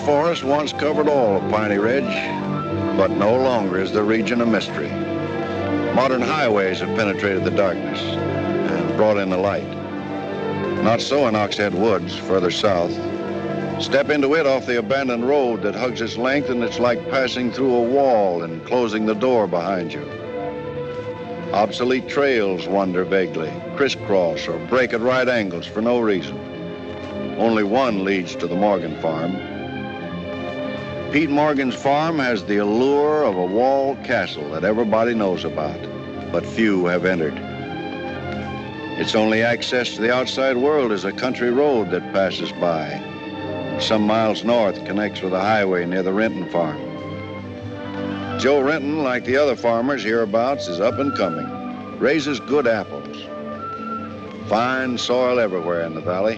forest once covered all of Piney Ridge, but no longer is the region a mystery. Modern highways have penetrated the darkness and brought in the light. Not so in Oxhead Woods, further south. Step into it off the abandoned road that hugs its length, and it's like passing through a wall and closing the door behind you. Obsolete trails wander vaguely, crisscross or break at right angles for no reason. Only one leads to the Morgan farm. Pete Morgan's farm has the allure of a walled castle that everybody knows about, but few have entered. Its only access to the outside world is a country road that passes by. Some miles north connects with a highway near the Renton farm. Joe Renton, like the other farmers hereabouts, is up and coming, raises good apples. Fine soil everywhere in the valley.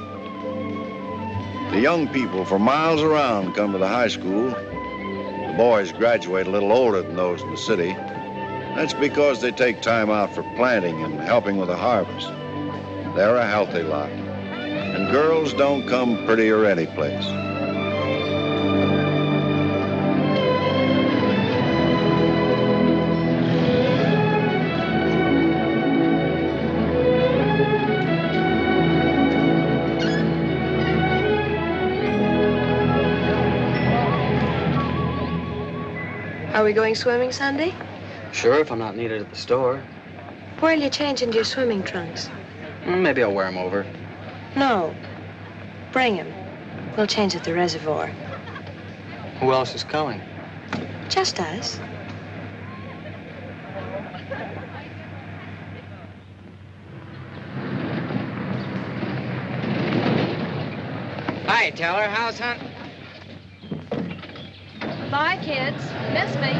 The young people for miles around come to the high school. The boys graduate a little older than those in the city. That's because they take time out for planting and helping with the harvest. They're a healthy lot. And girls don't come prettier any place. Are we going swimming Sunday? Sure, if I'm not needed at the store. Where'll you change into your swimming trunks? Maybe I'll wear them over. No. Bring him. We'll change at the reservoir. Who else is coming? Just us. Hi, Teller. How's hunting? Bye, kids. Miss me.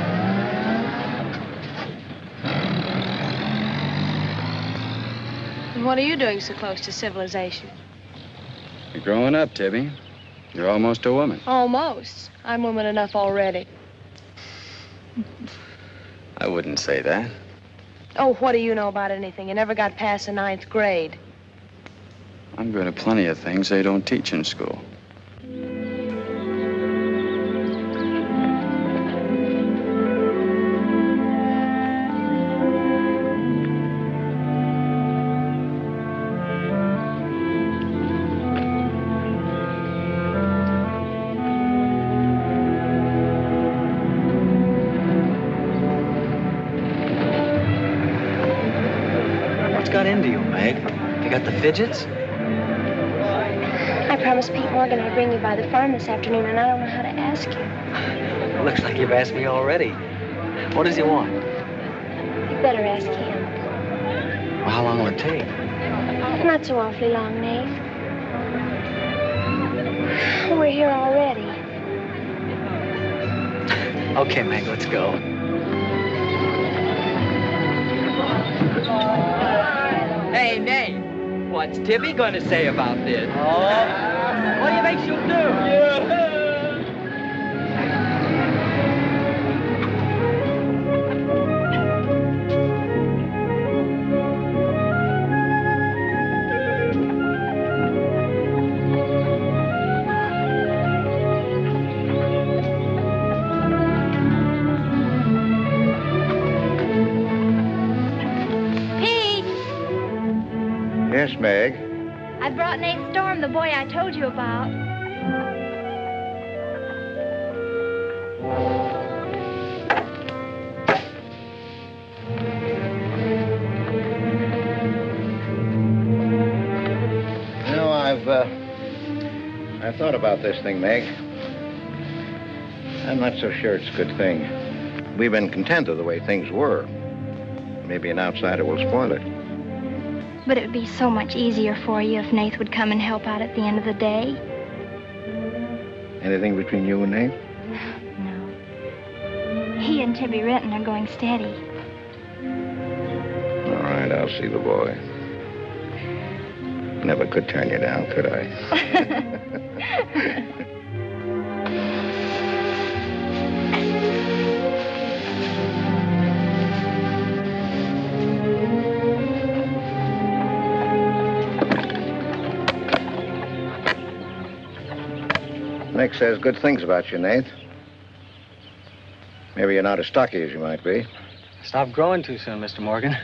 And what are you doing so close to civilization? You're growing up, Tibby. You're almost a woman. Almost. I'm woman enough already. I wouldn't say that. Oh, what do you know about anything? You never got past the 9th grade. I'm good at plenty of things they don't teach in school. Fidgets? I promised Pete Morgan I'd bring you by the farm this afternoon, and I don't know how to ask you. Looks like you've asked me already. What does he want? You better ask him. Well, how long will it take? Not so awfully long, Nath. We're here already. Okay, Meg, let's go. Hey, Nate. What's Tibby gonna say about this? Oh, what do you think she'll do? Yeah. Yes, Meg? I brought Nate Storm, the boy I told you about. You know, I've thought about this thing, Meg. I'm not so sure it's a good thing. We've been content with the way things were. Maybe an outsider will spoil it. But it would be so much easier for you if Nath would come and help out at the end of the day. Anything between you and Nath? No. He and Tibby Renton are going steady. All right, I'll see the boy. Never could turn you down, could I? Meg says good things about you, Nath. Maybe you're not as stocky as you might be. Stop growing too soon, Mr. Morgan.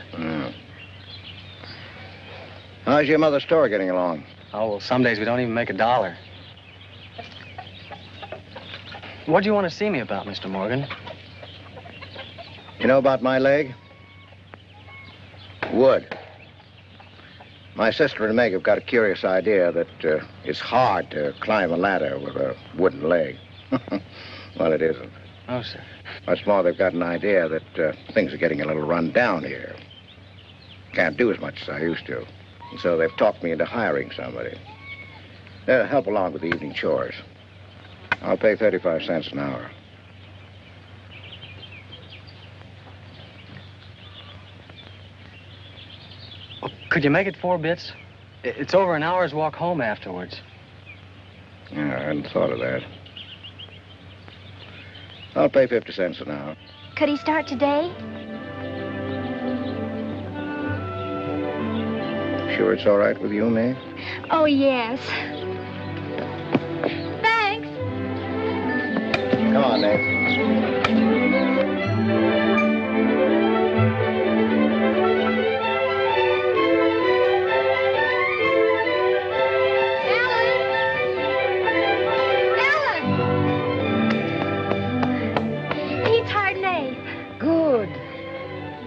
How's your mother's store getting along? Oh, well, some days we don't even make $1. What do you want to see me about, Mr. Morgan? You know about my leg? Wood. My sister and Meg have got a curious idea that it's hard to climb a ladder with a wooden leg. Well, it isn't. Oh, sir. What's more, they've got an idea that things are getting a little run down here. Can't do as much as I used to. And so they've talked me into hiring somebody. They'll help along with the evening chores. I'll pay 35 cents an hour. Well, could you make it 4 bits? It's over an hour's walk home afterwards. Yeah, I hadn't thought of that. I'll pay 50 cents an hour. Could he start today? Sure it's all right with you, Mae? Oh, yes. Thanks. Come on, Nate.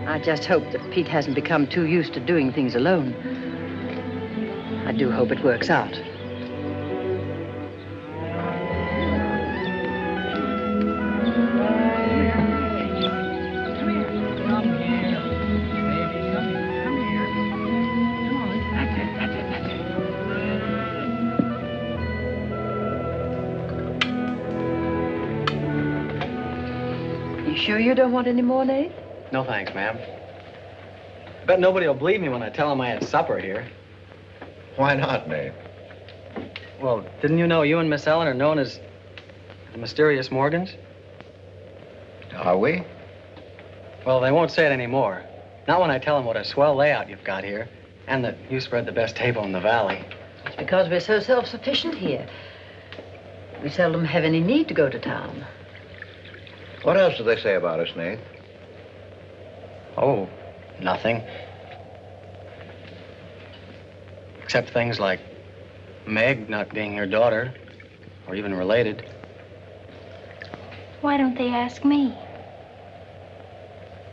I just hope that Pete hasn't become too used to doing things alone. I do hope it works out. You sure you don't want any more, Nate? No thanks, ma'am. Bet nobody will believe me when I tell them I had supper here. Why not, Nate? Well, didn't you know you and Miss Ellen are known as the mysterious Morgans? Are we? Well, they won't say it anymore. Not when I tell them what a swell layout you've got here, and that you spread the best table in the valley. It's because we're so self-sufficient here. We seldom have any need to go to town. What else do they say about us, Nate? Oh, nothing. Except things like Meg not being your daughter, or even related. Why don't they ask me?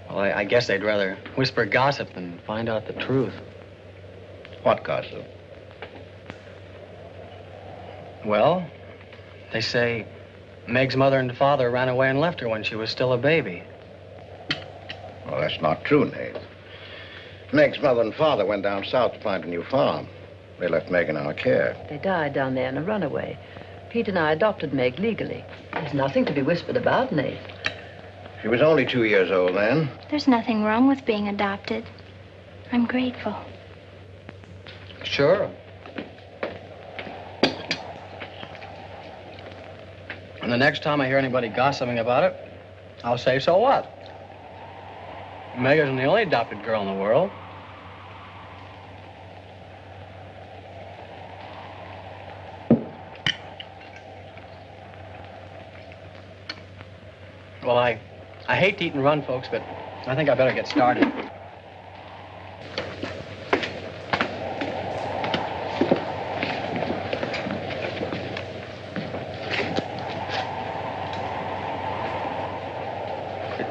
Well, I guess they'd rather whisper gossip than find out the truth. What gossip? Well, they say Meg's mother and father ran away and left her when she was still a baby. Well, that's not true, Nate. Meg's mother and father went down south to find a new farm. They left Meg in our care. They died down there in a runaway. Pete and I adopted Meg legally. There's nothing to be whispered about, Nate. She was only 2 years old then. There's nothing wrong with being adopted. I'm grateful. Sure. And the next time I hear anybody gossiping about it, I'll say, so what? Meg isn't the only adopted girl in the world. Well, I hate to eat and run, folks, but I think I better get started.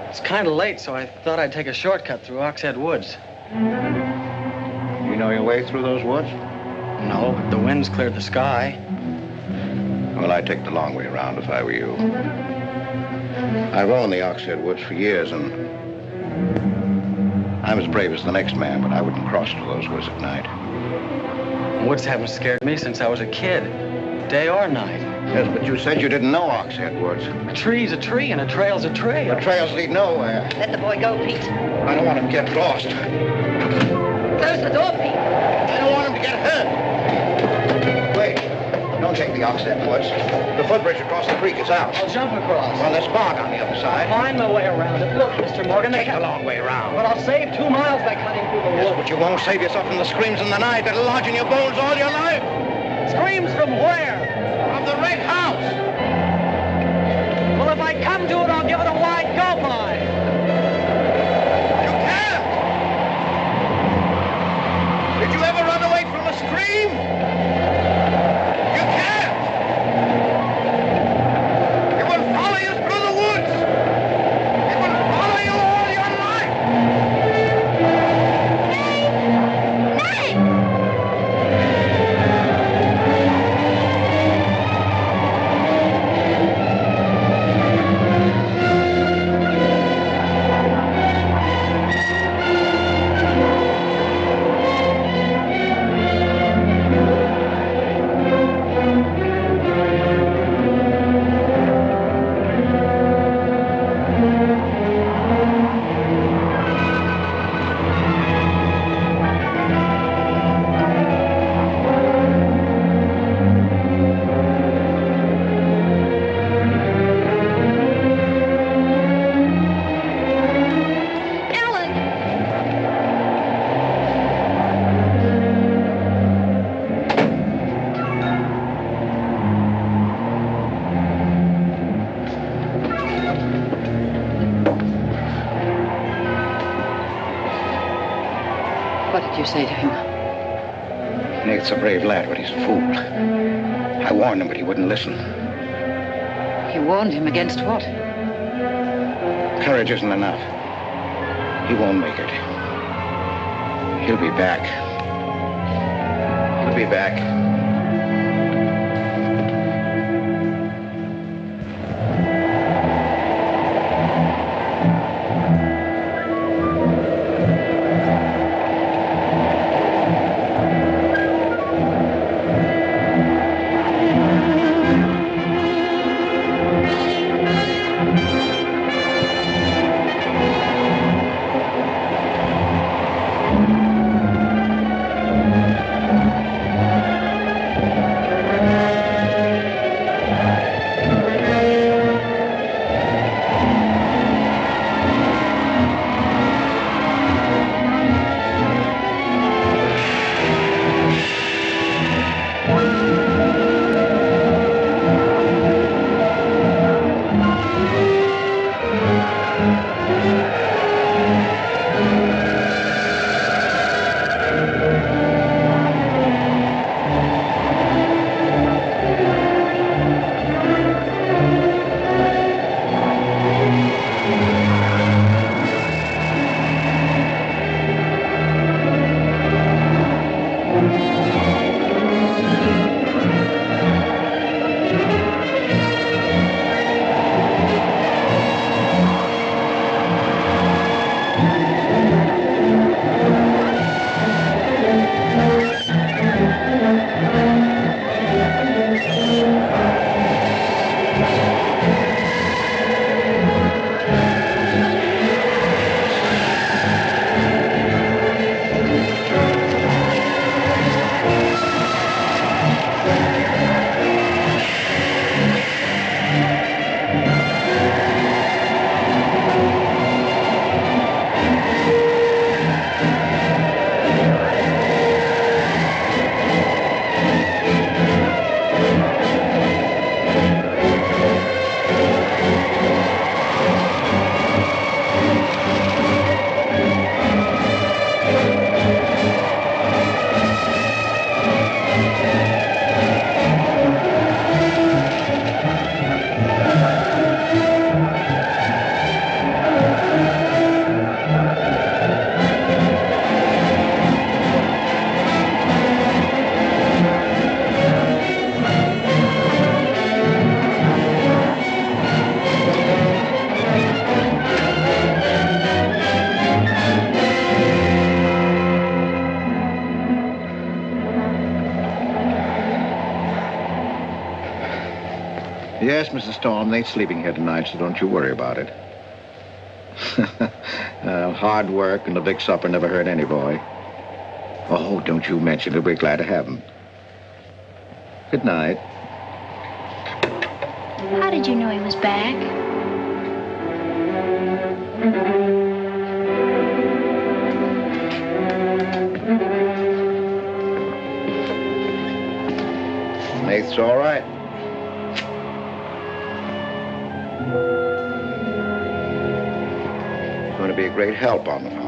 It's kind of late, so I thought I'd take a shortcut through Oxhead Woods. You know your way through those woods? No, but the wind's cleared the sky. Well, I'd take the long way around if I were you. I've owned the Oxhead Woods for years, and I'm as brave as the next man, but I wouldn't cross through those woods at night. Woods haven't scared me since I was a kid, day or night. Yes, but you said you didn't know Oxhead Woods. A tree's a tree, and a trail's a trail. The trails lead nowhere. Let the boy go, Pete. I don't want him to get lost. Close the door, Pete. I don't want him to get hurt. Wait. Don't take the Oxhead Woods. The footbridge across the creek is out. I'll jump across. Well, there's fog on the other side. I'll find my way around it. Look, Mr. Morgan, Take the long way around. But I'll save 2 miles by cutting through the Yes, woods. but you won't save yourself from the screams in the night that'll lodge in your bones all your life. Screams from where? From the red house. did you say to him? Nath's a brave lad, but he's a fool. I warned him, but he wouldn't listen. You warned him against what? Courage isn't enough. He won't make it. He'll be back. He'll be back. Yes, Mrs. Storm, they're sleeping here tonight, so don't you worry about it. Hard work and a big supper never hurt any boy. Oh, don't you mention it. We're glad to have him. Good night. How did you know he was back? Nath's all right. He's going to be a great help on the farm.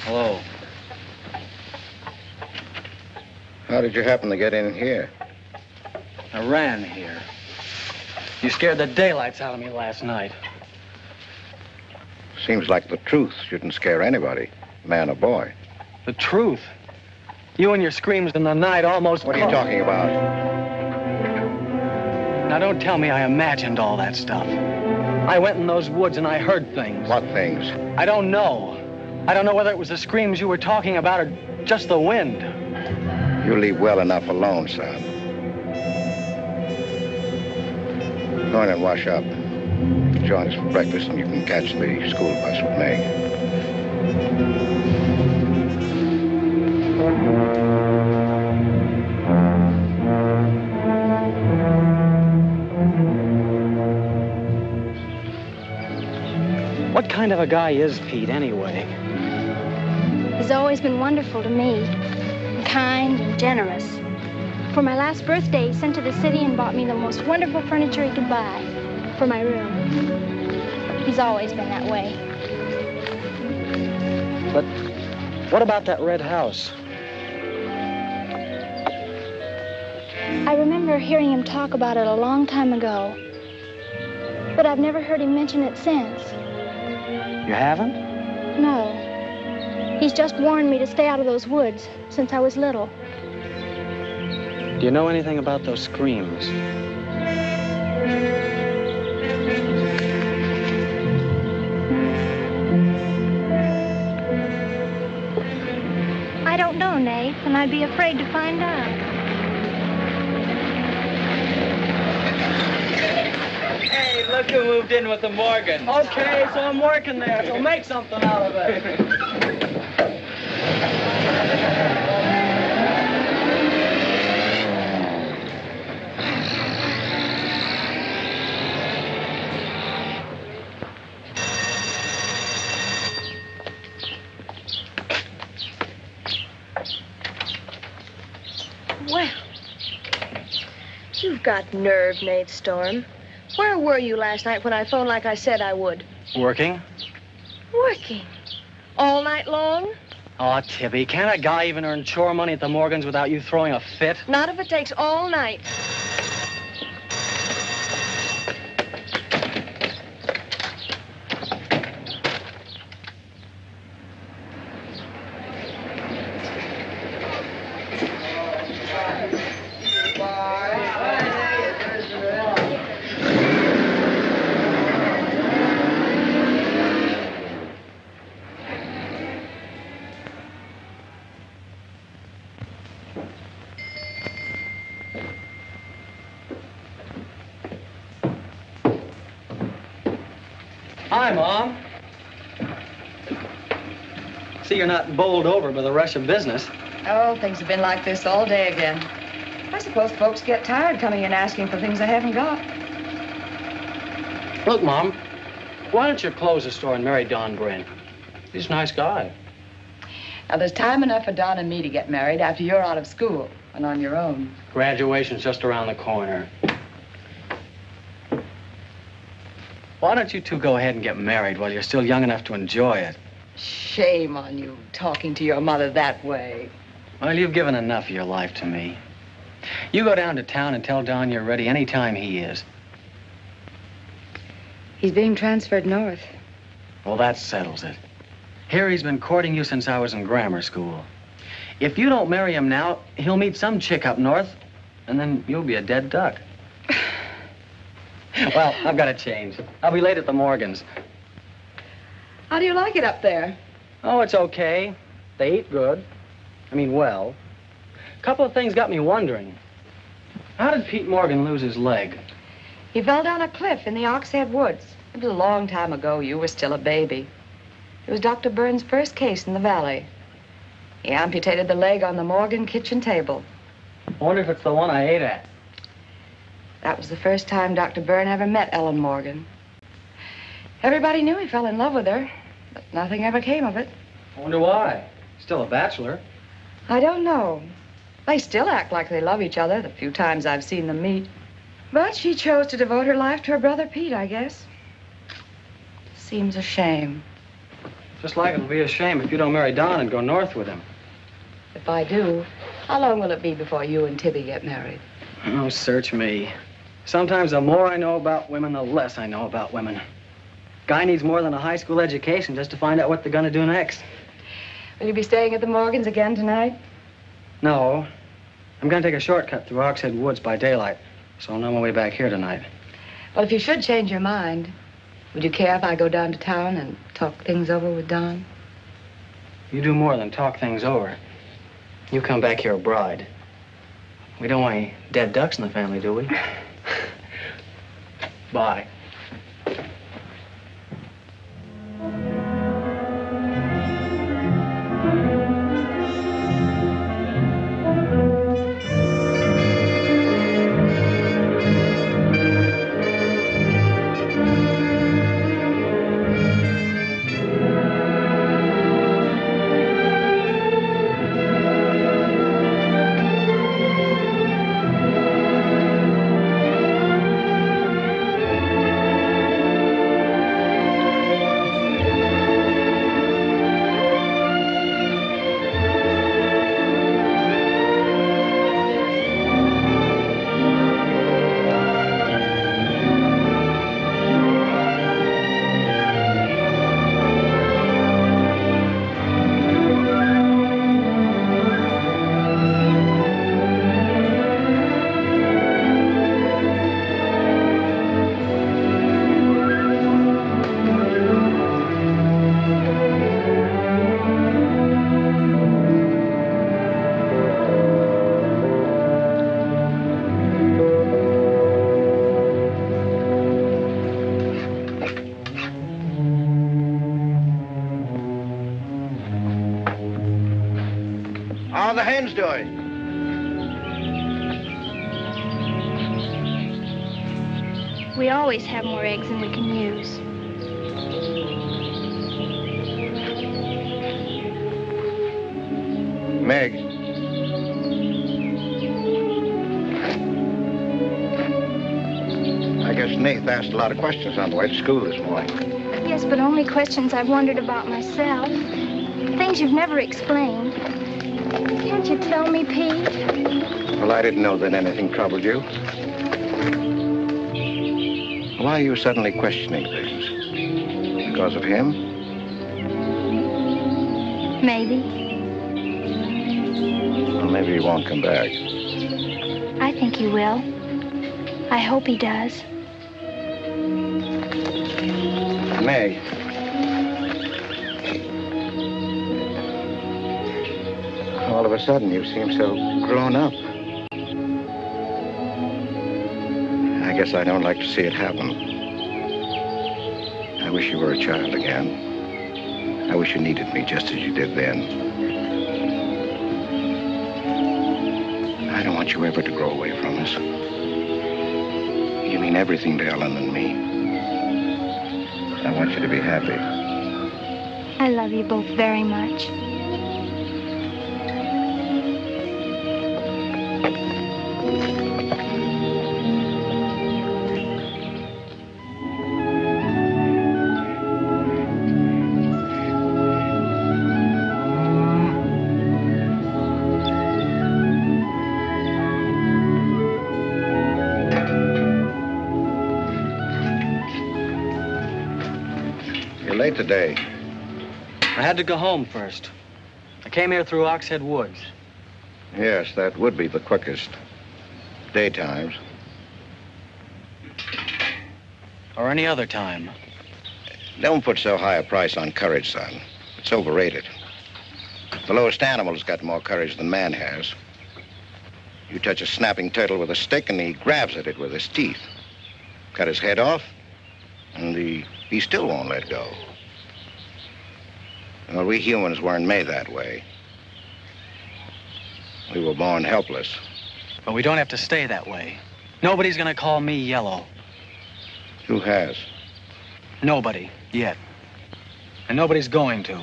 Hello. How did you happen to get in here? I ran here. You scared the daylights out of me last night. Seems like the truth shouldn't scare anybody, man or boy. The truth? You and your screams in the night almost... What are you talking about? Now, don't tell me I imagined all that stuff. I went in those woods and I heard things. What things? I don't know. I don't know whether it was the screams you were talking about or just the wind. You leave well enough alone, son. Go in and wash up. Join us for breakfast and you can catch the school bus with me. kind of a guy is Pete, anyway? He's always been wonderful to me. Kind and generous. For my last birthday, he sent to the city and bought me the most wonderful furniture he could buy for my room. He's always been that way. But what about that red house? I remember hearing him talk about it a long time ago. But I've never heard him mention it since. You haven't? No. He's just warned me to stay out of those woods since I was little. Do you know anything about those screams? I don't know, Nath, and I'd be afraid to find out. Hey, look who moved in with the Morgan. Okay, so I'm working there, so make something out of it. Well, you've got nerve, Nath Storm. Where were you last night when I phoned like I said I would? Working? Working. All night long? Oh, Tibby, can't a guy even earn chore money at the Morgans without you throwing a fit? Not if it takes all night. Hi, Mom. See, you're not bowled over by the rush of business. Oh, things have been like this all day again. I suppose folks get tired coming in asking for things they haven't got. Look, Mom, why don't you close the store and marry Don Bryn? He's a nice guy. Now, there's time enough for Don and me to get married after you're out of school and on your own. Graduation's just around the corner. Why don't you two go ahead and get married while you're still young enough to enjoy it? Shame on you, talking to your mother that way. Well, you've given enough of your life to me. You go down to town and tell Don you're ready any time he is. He's being transferred north. Well, that settles it. Here he's been courting you since I was in grammar school. If you don't marry him now, he'll meet some chick up north, and then you'll be a dead duck. Well, I've got to change. I'll be late at the Morgans. How do you like it up there? Oh, it's okay. They eat good. I mean, well. A couple of things got me wondering. How did Pete Morgan lose his leg? He fell down a cliff in the Oxhead Woods. It was a long time ago. You were still a baby. It was Dr. Burns' first case in the valley. He amputated the leg on the Morgan kitchen table. I wonder if it's the one I ate at. That was the first time Dr. Byrne ever met Ellen Morgan. Everybody knew he fell in love with her, but nothing ever came of it. I wonder why. Still a bachelor. I don't know. They still act like they love each other the few times I've seen them meet. But she chose to devote her life to her brother Pete, I guess. Seems a shame. Just like it'll be a shame if you don't marry Don and go north with him. If I do, how long will it be before you and Tibby get married? Oh, search me. Sometimes the more I know about women, the less I know about women. Guy needs more than a high school education just to find out what they're gonna do next. Will you be staying at the Morgans again tonight? No. I'm gonna take a shortcut through Oxhead Woods by daylight, so I'll know my way back here tonight. Well, if you should change your mind, would you care if I go down to town and talk things over with Don? You do more than talk things over. You come back here a bride. We don't want any dead ducks in the family, do we? Bye. doing? We always have more eggs than we can use. Meg. I guess Nath asked a lot of questions on the way to school this morning. Yes, but only questions I've wondered about myself. Things you've never explained. Can't you tell me, Pete? Well, I didn't know that anything troubled you. Why are you suddenly questioning things? Because of him? Maybe. Well, maybe he won't come back. I think he will. I hope he does. Meg. All of a sudden, you seem so grown up. I guess I don't like to see it happen. I wish you were a child again. I wish you needed me just as you did then. I don't want you ever to grow away from us. You mean everything to Ellen and me. I want you to be happy. I love you both very much. Late today. I had to go home first. I came here through Oxhead Woods. Yes, that would be the quickest. Daytimes. Or any other time. Don't put so high a price on courage, son. It's overrated. The lowest animal's got more courage than man has. You touch a snapping turtle with a stick and he grabs at it with his teeth. Cut his head off, and he still won't let go. Well, we humans weren't made that way. We were born helpless. But we don't have to stay that way. Nobody's gonna call me yellow. Who has? Nobody, yet. And nobody's going to.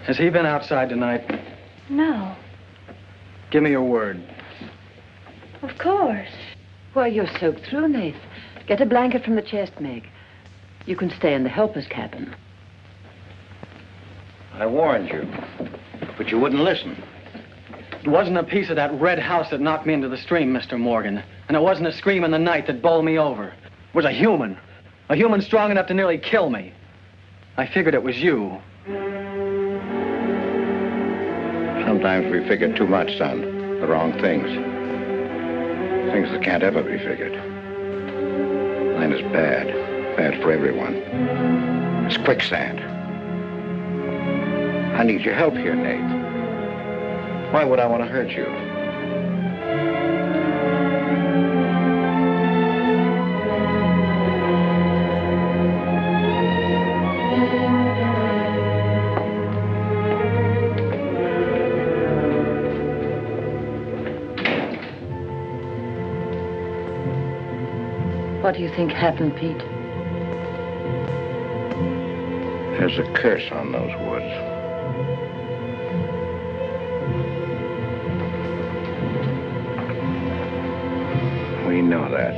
Has he been outside tonight? No. Give me your word. Of course. Why, you're soaked through, Nath. Get a blanket from the chest, Meg. You can stay in the helper's cabin. I warned you, but you wouldn't listen. It wasn't a piece of that red house that knocked me into the stream, Mr. Morgan. And it wasn't a scream in the night that bowled me over. It was a human strong enough to nearly kill me. I figured it was you. Sometimes we figure too much, son. The wrong things. Things that can't ever be figured. Mine is bad. Bad for everyone. It's quicksand. I need your help here, Nath. Why would I want to hurt you? What do you think happened, Pete? There's a curse on those woods. We know that.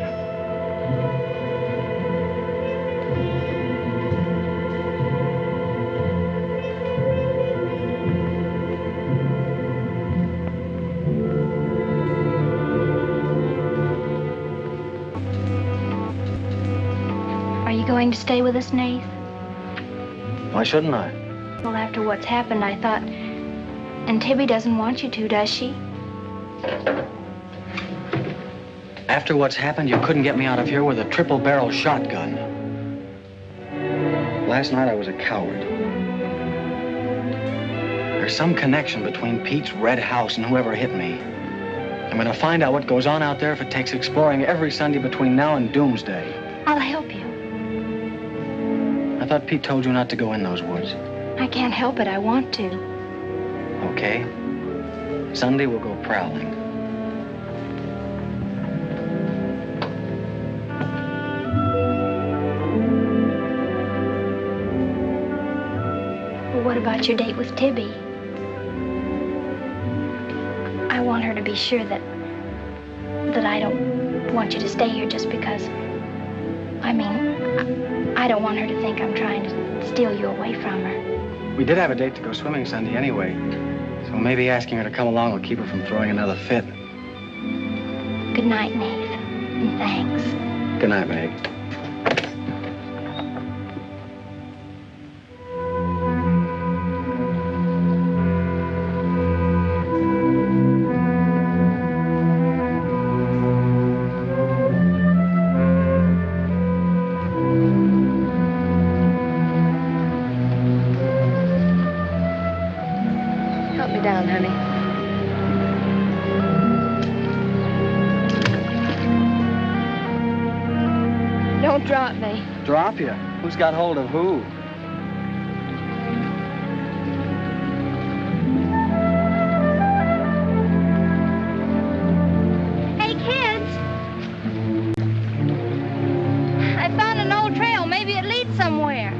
Are you going to stay with us, Nath? Why shouldn't I? Well, after what's happened, I thought... And Tibby doesn't want you to, does she? After what's happened, you couldn't get me out of here with a triple-barrel shotgun. Last night, I was a coward. There's some connection between Pete's red house and whoever hit me. I'm gonna find out what goes on out there if it takes exploring every Sunday between now and doomsday. I'll help you. I thought Pete told you not to go in those woods. I can't help it. I want to. Okay. Sunday, we'll go prowling. Well, what about your date with Tibby? I want her to be sure that I don't want you to stay here just because... I mean, I don't want her to think I'm trying to steal you away from her. We did have a date to go swimming Sunday anyway, so maybe asking her to come along will keep her from throwing another fit. Good night, Nath, and thanks. Good night, Meg. Drop you? Who's got hold of who? Hey, kids! I found an old trail. Maybe it leads somewhere.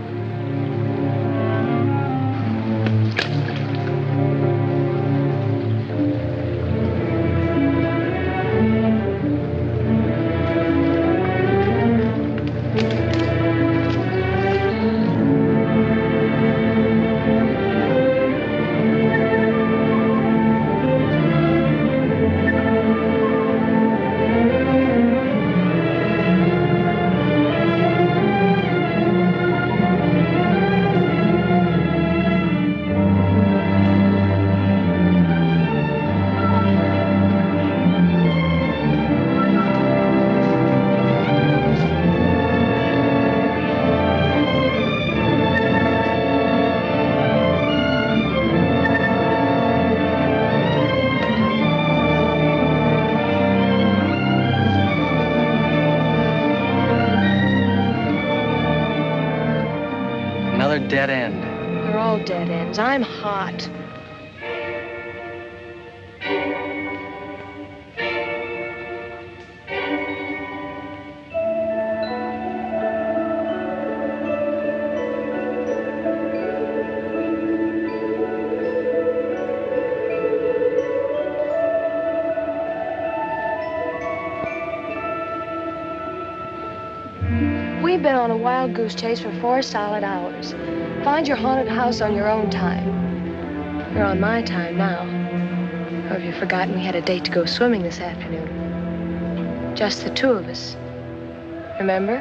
Dead end. They're all dead ends. I'm hot. We've been on a wild goose chase for 4 solid hours. Find your haunted house on your own time. You're on my time now. Or have you forgotten we had a date to go swimming this afternoon? Just the two of us. Remember?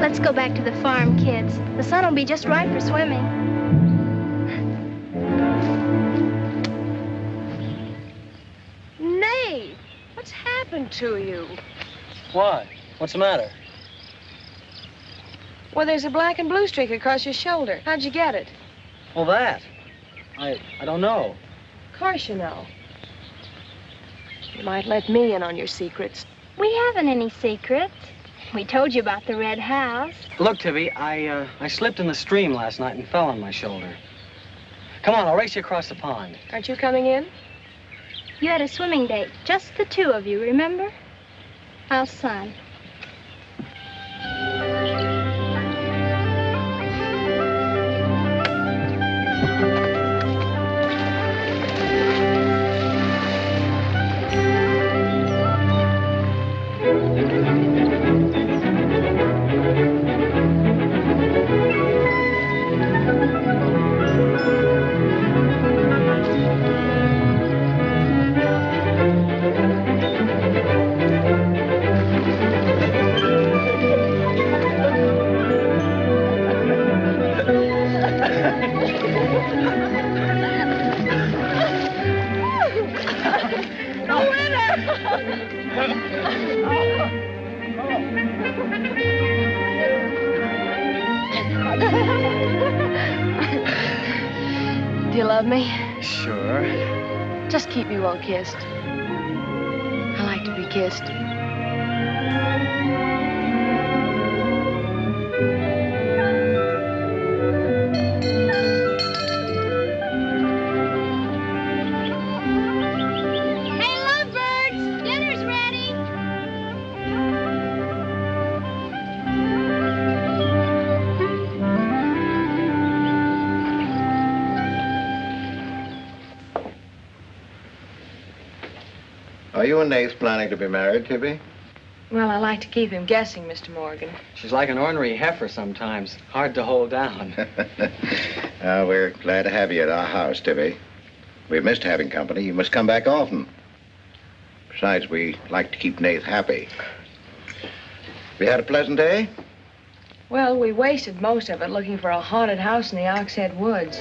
Let's go back to the farm, kids. The sun will be just right for swimming. Nate, what's happened to you? What? What's the matter? Well, there's a black and blue streak across your shoulder. How'd you get it? Well, that. I don't know. Of course you know. You might let me in on your secrets. We haven't any secrets. We told you about the red house. Look, Tibby, I slipped in the stream last night and fell on my shoulder. Come on, I'll race you across the pond. Aren't you coming in? You had a swimming date, just the two of you, remember? How's Son? Do you love me? Sure. Just keep me well kissed. I like to be kissed. Hey, lovebirds! Dinner's ready! Are you and Nath planning to be married, Tibby? Well, I like to keep him guessing, Mr. Morgan. She's like an ornery heifer sometimes. Hard to hold down. We're glad to have you at our house, Tibby. We've missed having company. You must come back often. Besides, we like to keep Nath happy. We had a pleasant day? Well, we wasted most of it looking for a haunted house in the Oxhead Woods.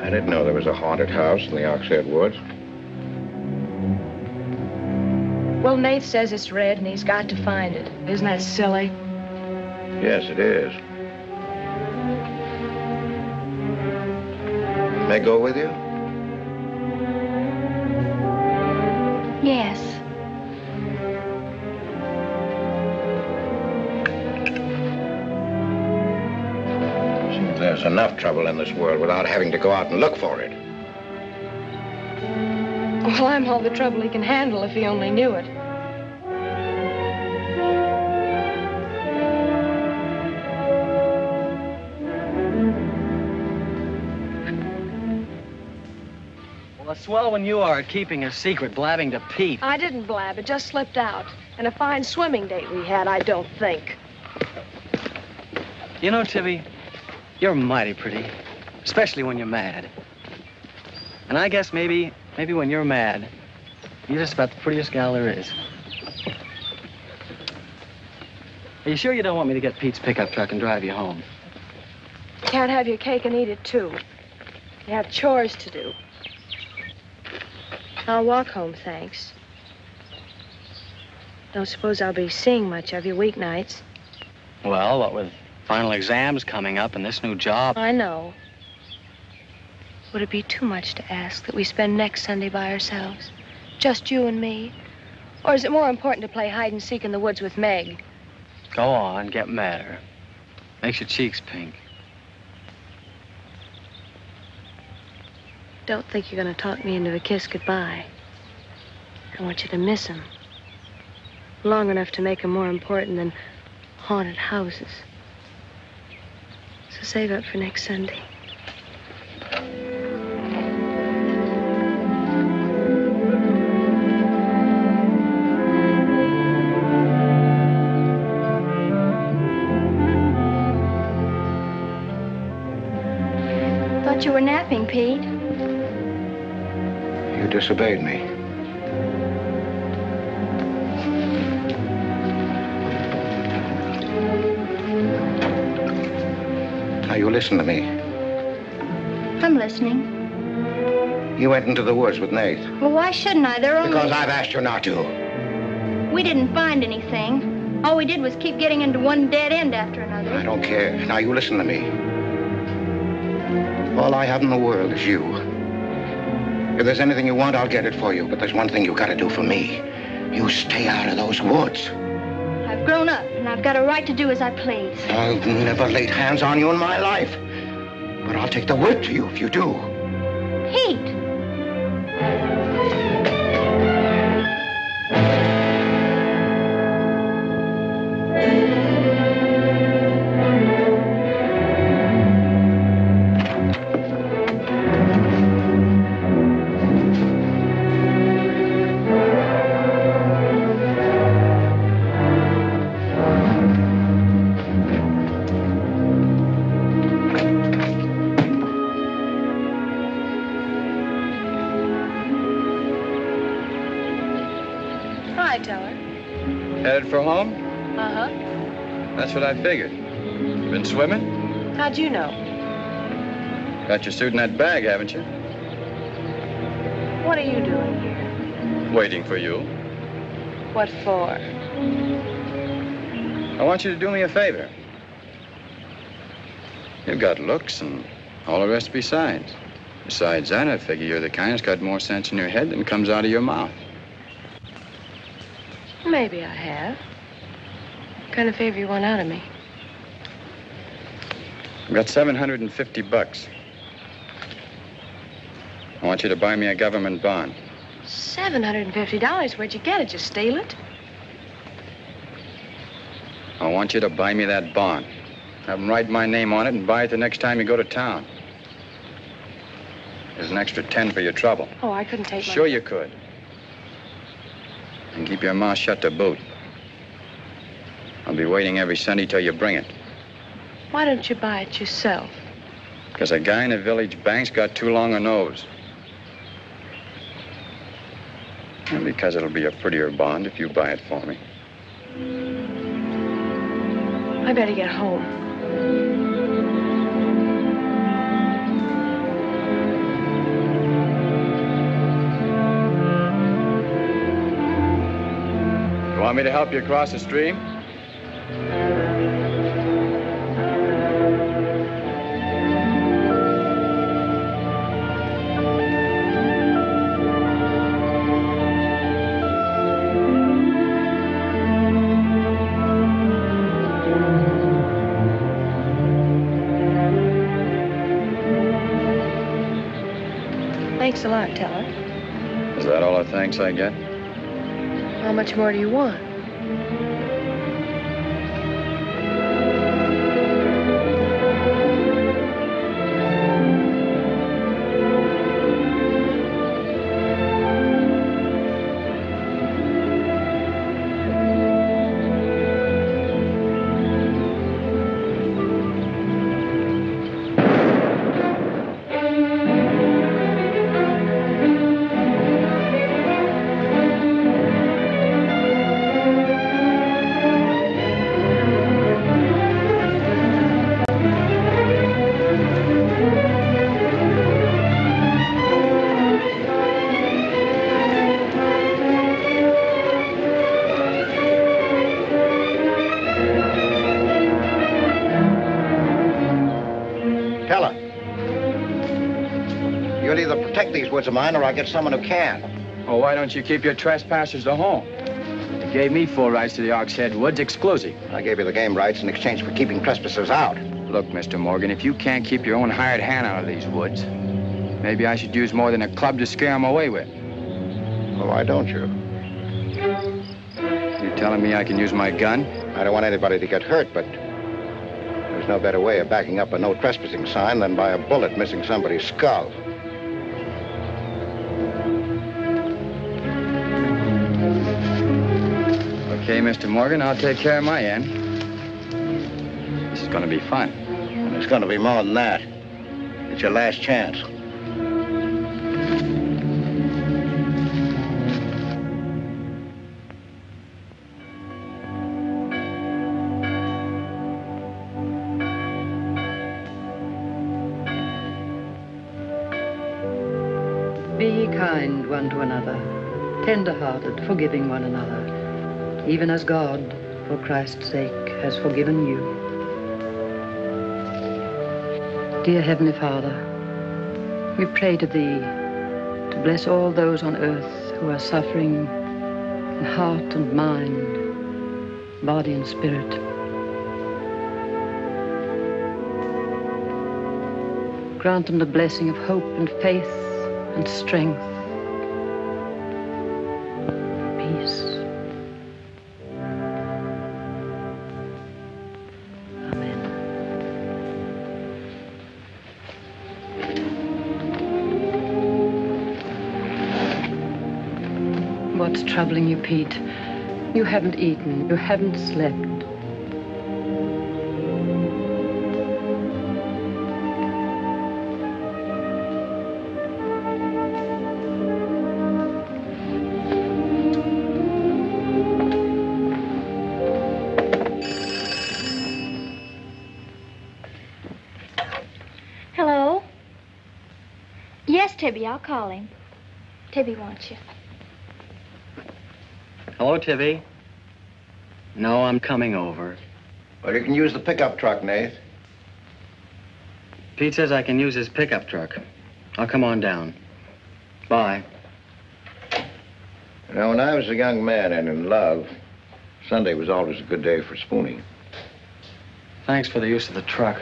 I didn't know there was a haunted house in the Oxhead Woods. Well, Nath says it's red and he's got to find it. Isn't that silly? Yes, it is. May I go with you? Yes. There's enough trouble in this world without having to go out and look for it. Well, I'm all the trouble he can handle if he only knew it. Well, it's swell when you are at keeping a secret, blabbing to Pete. I didn't blab. It just slipped out. And a fine swimming date we had, I don't think. You know, Tibby, you're mighty pretty, especially when you're mad. And I guess maybe when you're mad, you're just about the prettiest gal there is. Are you sure you don't want me to get Pete's pickup truck and drive you home? Can't have your cake and eat it, too. You have chores to do. I'll walk home, thanks. Don't suppose I'll be seeing much of you weeknights. Well, what with final exams coming up and this new job. I know. Would it be too much to ask that we spend next Sunday by ourselves? Just you and me? Or is it more important to play hide and seek in the woods with Meg? Go on, get madder. Makes your cheeks pink. Don't think you're going to talk me into a kiss goodbye. I want you to miss him. Long enough to make him more important than haunted houses. So save up for next Sunday. were napping, Pete. You disobeyed me. Now, you listen to me. I'm listening. You went into the woods with Nath. Well, why shouldn't I? They're only... Because I've asked you not to. We didn't find anything. All we did was keep getting into one dead end after another. I don't care. Now, you listen to me. All I have in the world is you. If there's anything you want, I'll get it for you. But there's one thing you gotta do for me. You stay out of those woods. I've grown up, and I've got a right to do as I please. I've never laid hands on you in my life. But I'll take the word to you if you do. Pete! Headed for home? Uh-huh. That's what I figured. You been swimming? How'd you know? Got your suit in that bag, haven't you? What are you doing here? Waiting for you. What for? I want you to do me a favor. You've got looks and all the rest besides. Besides that, I figure you're the kind that's got more sense in your head than comes out of your mouth. Maybe I have. What kind of favor you want out of me? I've got $750. I want you to buy me a government bond. $750? Where'd you get it? Just steal it? I want you to buy me that bond. Have them write my name on it and buy it the next time you go to town. There's an extra 10 for your trouble. Oh, I couldn't take Sure you could. And keep your mouth shut to boot. I'll be waiting every Sunday till you bring it. Why don't you buy it yourself? Because a guy in a village bank's got too long a nose. And because it'll be a prettier bond if you buy it for me. I better get home. You want me to help you across the stream? Thanks a lot, Teller. Is that all the thanks I get? How much more do you want? Woods of mine, or I'll get someone who can. Oh, why don't you keep your trespassers to home? You gave me full rights to the Ox Head Woods, exclusive. I gave you the game rights in exchange for keeping trespassers out. Look, Mr. Morgan, if you can't keep your own hired hand out of these woods, maybe I should use more than a club to scare them away with. Well, why don't you? You telling me I can use my gun? I don't want anybody to get hurt, but there's no better way of backing up a no trespassing sign than by a bullet missing somebody's skull. Okay, Mr. Morgan, I'll take care of my end. This is going to be fun. And it's going to be more than that. If It's your last chance. Be ye kind one to another, tender-hearted, forgiving one another, even as God, for Christ's sake, has forgiven you. Dear Heavenly Father, we pray to Thee to bless all those on earth who are suffering in heart and mind, body and spirit. Grant them the blessing of hope and faith and strength, peace. Amen. What's troubling you, Pete? You haven't eaten, you haven't slept. Tibby, I'll call him. Tibby wants you. Hello, Tibby. No, I'm coming over. Well, you can use the pickup truck, Nath. Pete says I can use his pickup truck. I'll come on down. Bye. You know, when I was a young man and in love, Sunday was always a good day for spooning. Thanks for the use of the truck.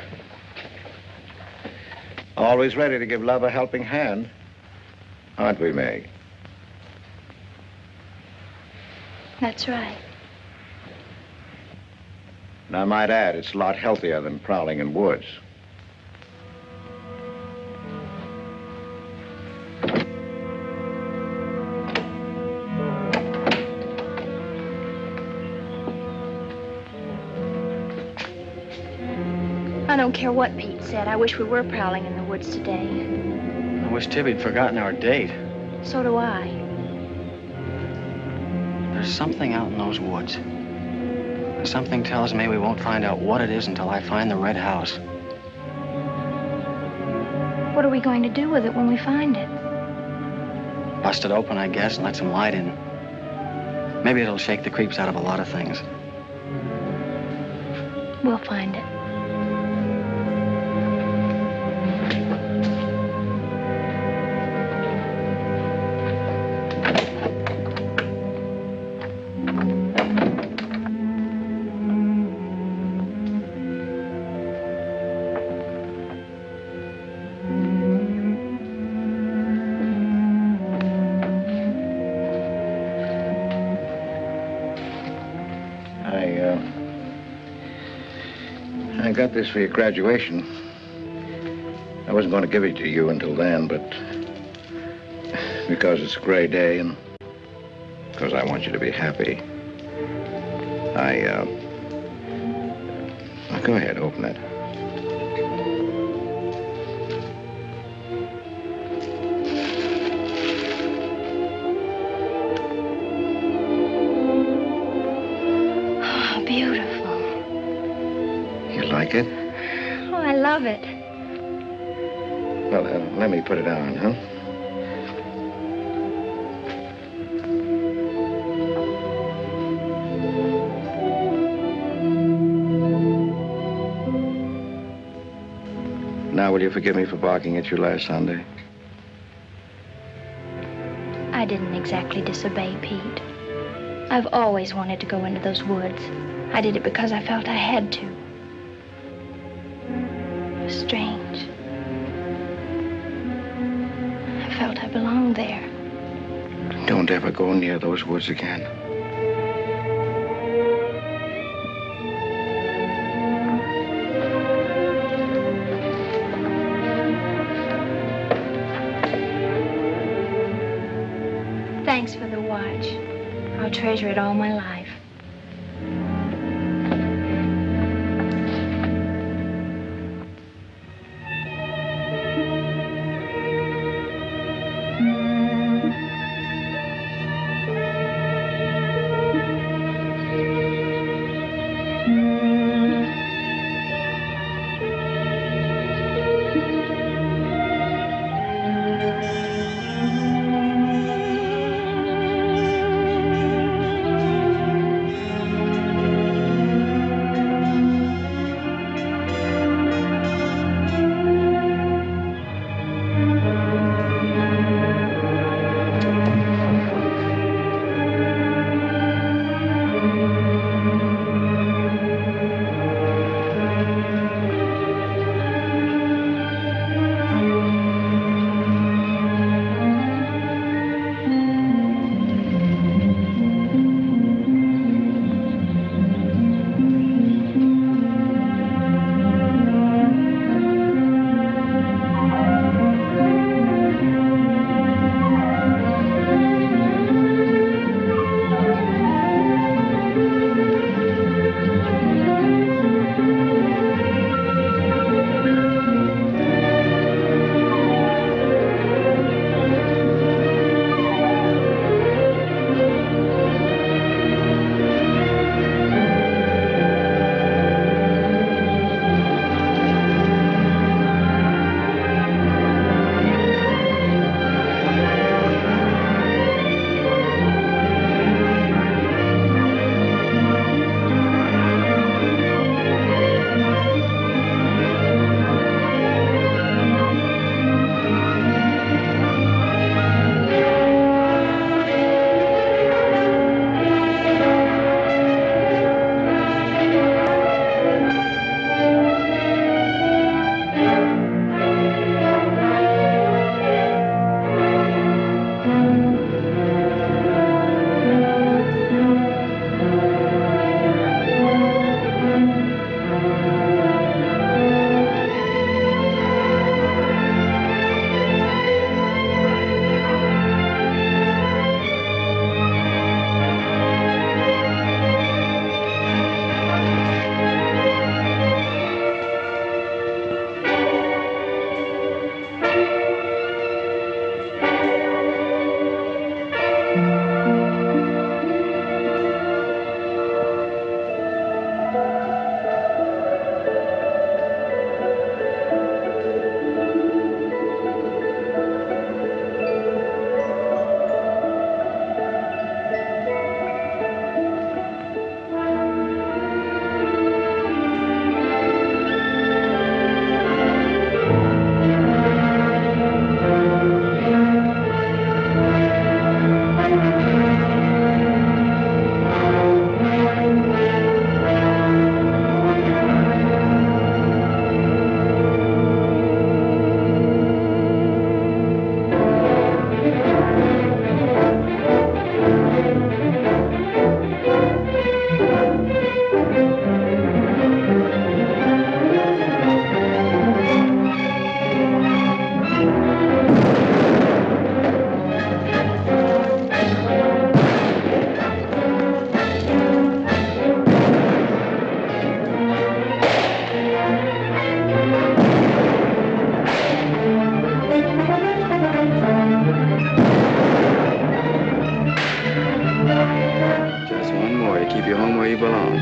Always ready to give love a helping hand. Aren't we, Meg? That's right. And I might add, it's a lot healthier than prowling in woods. I don't care what Pete said. I wish we were prowling in the woods today. I wish Tibby'd forgotten our date. So do I. There's something out in those woods. Something tells me we won't find out what it is until I find the red house. What are we going to do with it when we find it? Bust it open, I guess, and let some light in. Maybe it'll shake the creeps out of a lot of things. We'll find it. I got this for your graduation. I wasn't going to give it to you until then, but because it's a gray day and because I want you to be happy, go ahead, open it. Oh, beautiful. You like it? Oh, I love it. Well, let me put it on, huh? Now, will you forgive me for barking at you last Sunday? I didn't exactly disobey Pete. I've always wanted to go into those woods. I did it because I felt I had to. It was strange. I felt I belonged there. Don't ever go near those woods again. Thanks for the watch. I'll treasure it all my life. you belong.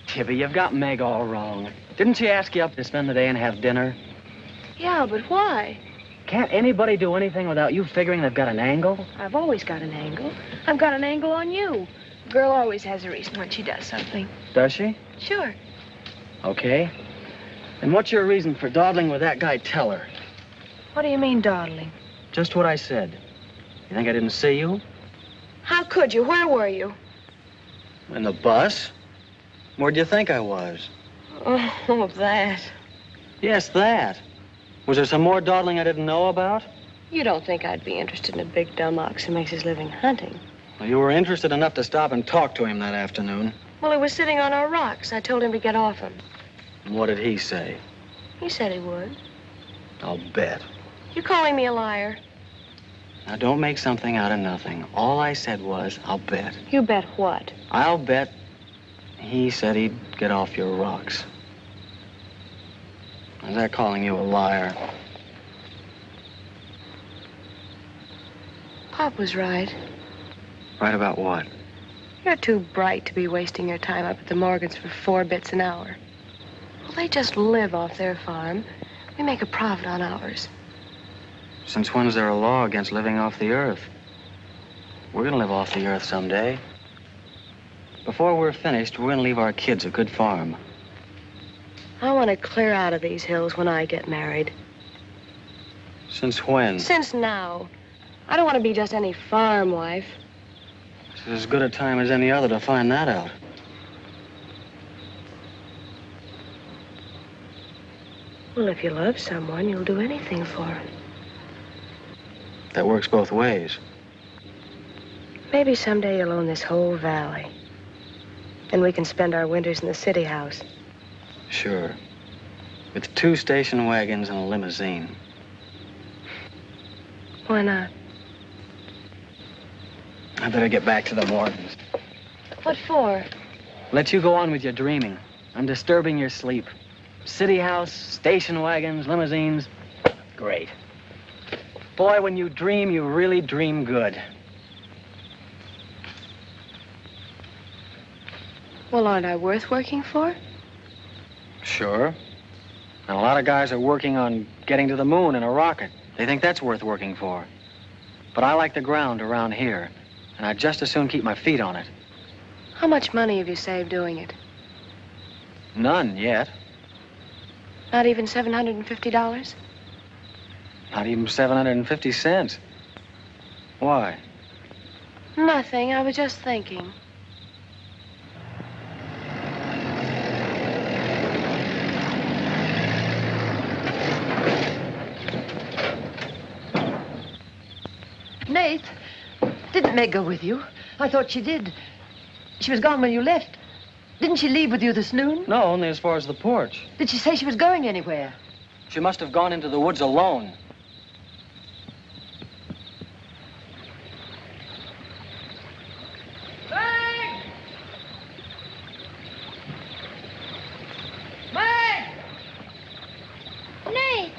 Tibby, you've got Meg all wrong. Didn't she ask you up to spend the day and have dinner? Yeah, but why? Can't anybody do anything without you figuring they've got an angle? I've always got an angle. I've got an angle on you. A girl always has a reason when she does something. Does she? Sure. Okay. And what's your reason for dawdling with that guy Teller? What do you mean, dawdling? Just what I said. You think I didn't see you? How could you? Where were you? In the bus? Where'd you think I was? Oh, that. Yes, that. Was there some more dawdling I didn't know about? You don't think I'd be interested in a big dumb ox who makes his living hunting? Well, you were interested enough to stop and talk to him that afternoon. Well, he was sitting on our rocks. I told him to get off him. And what did he say? He said he would. I'll bet. You calling me a liar? Now, don't make something out of nothing. All I said was, I'll bet. You bet what? I'll bet he said he'd get off your rocks. Is that calling you a liar? Pop was right. Right about what? You're too bright to be wasting your time up at the Morgans for 4 bits an hour. Well, they just live off their farm. We make a profit on ours. Since when's there a law against living off the earth? We're gonna live off the earth someday. Before we're finished, we're gonna leave our kids a good farm. I want to clear out of these hills when I get married. Since when? Since now. I don't want to be just any farm wife. This is as good a time as any other to find that out. Well, if you love someone, you'll do anything for him. That works both ways. Maybe someday you'll own this whole valley. Then we can spend our winters in the city house. Sure. With 2 station wagons and a limousine. Why not? I better get back to the Morgans. What for? Let you go on with your dreaming. I'm disturbing your sleep. City house, station wagons, limousines. Great. Boy, when you dream, you really dream good. Well, aren't I worth working for? Sure. And a lot of guys are working on getting to the moon in a rocket. They think that's worth working for. But I like the ground around here, and I'd just as soon keep my feet on it. How much money have you saved doing it? None yet. Not even $750? Not even 750 cents. Why? Nothing. I was just thinking. Nath, didn't Meg go with you? I thought she did. She was gone when you left. Didn't she leave with you this noon? No, only as far as the porch. Did she say she was going anywhere? She must have gone into the woods alone. Meg! Meg! Nate!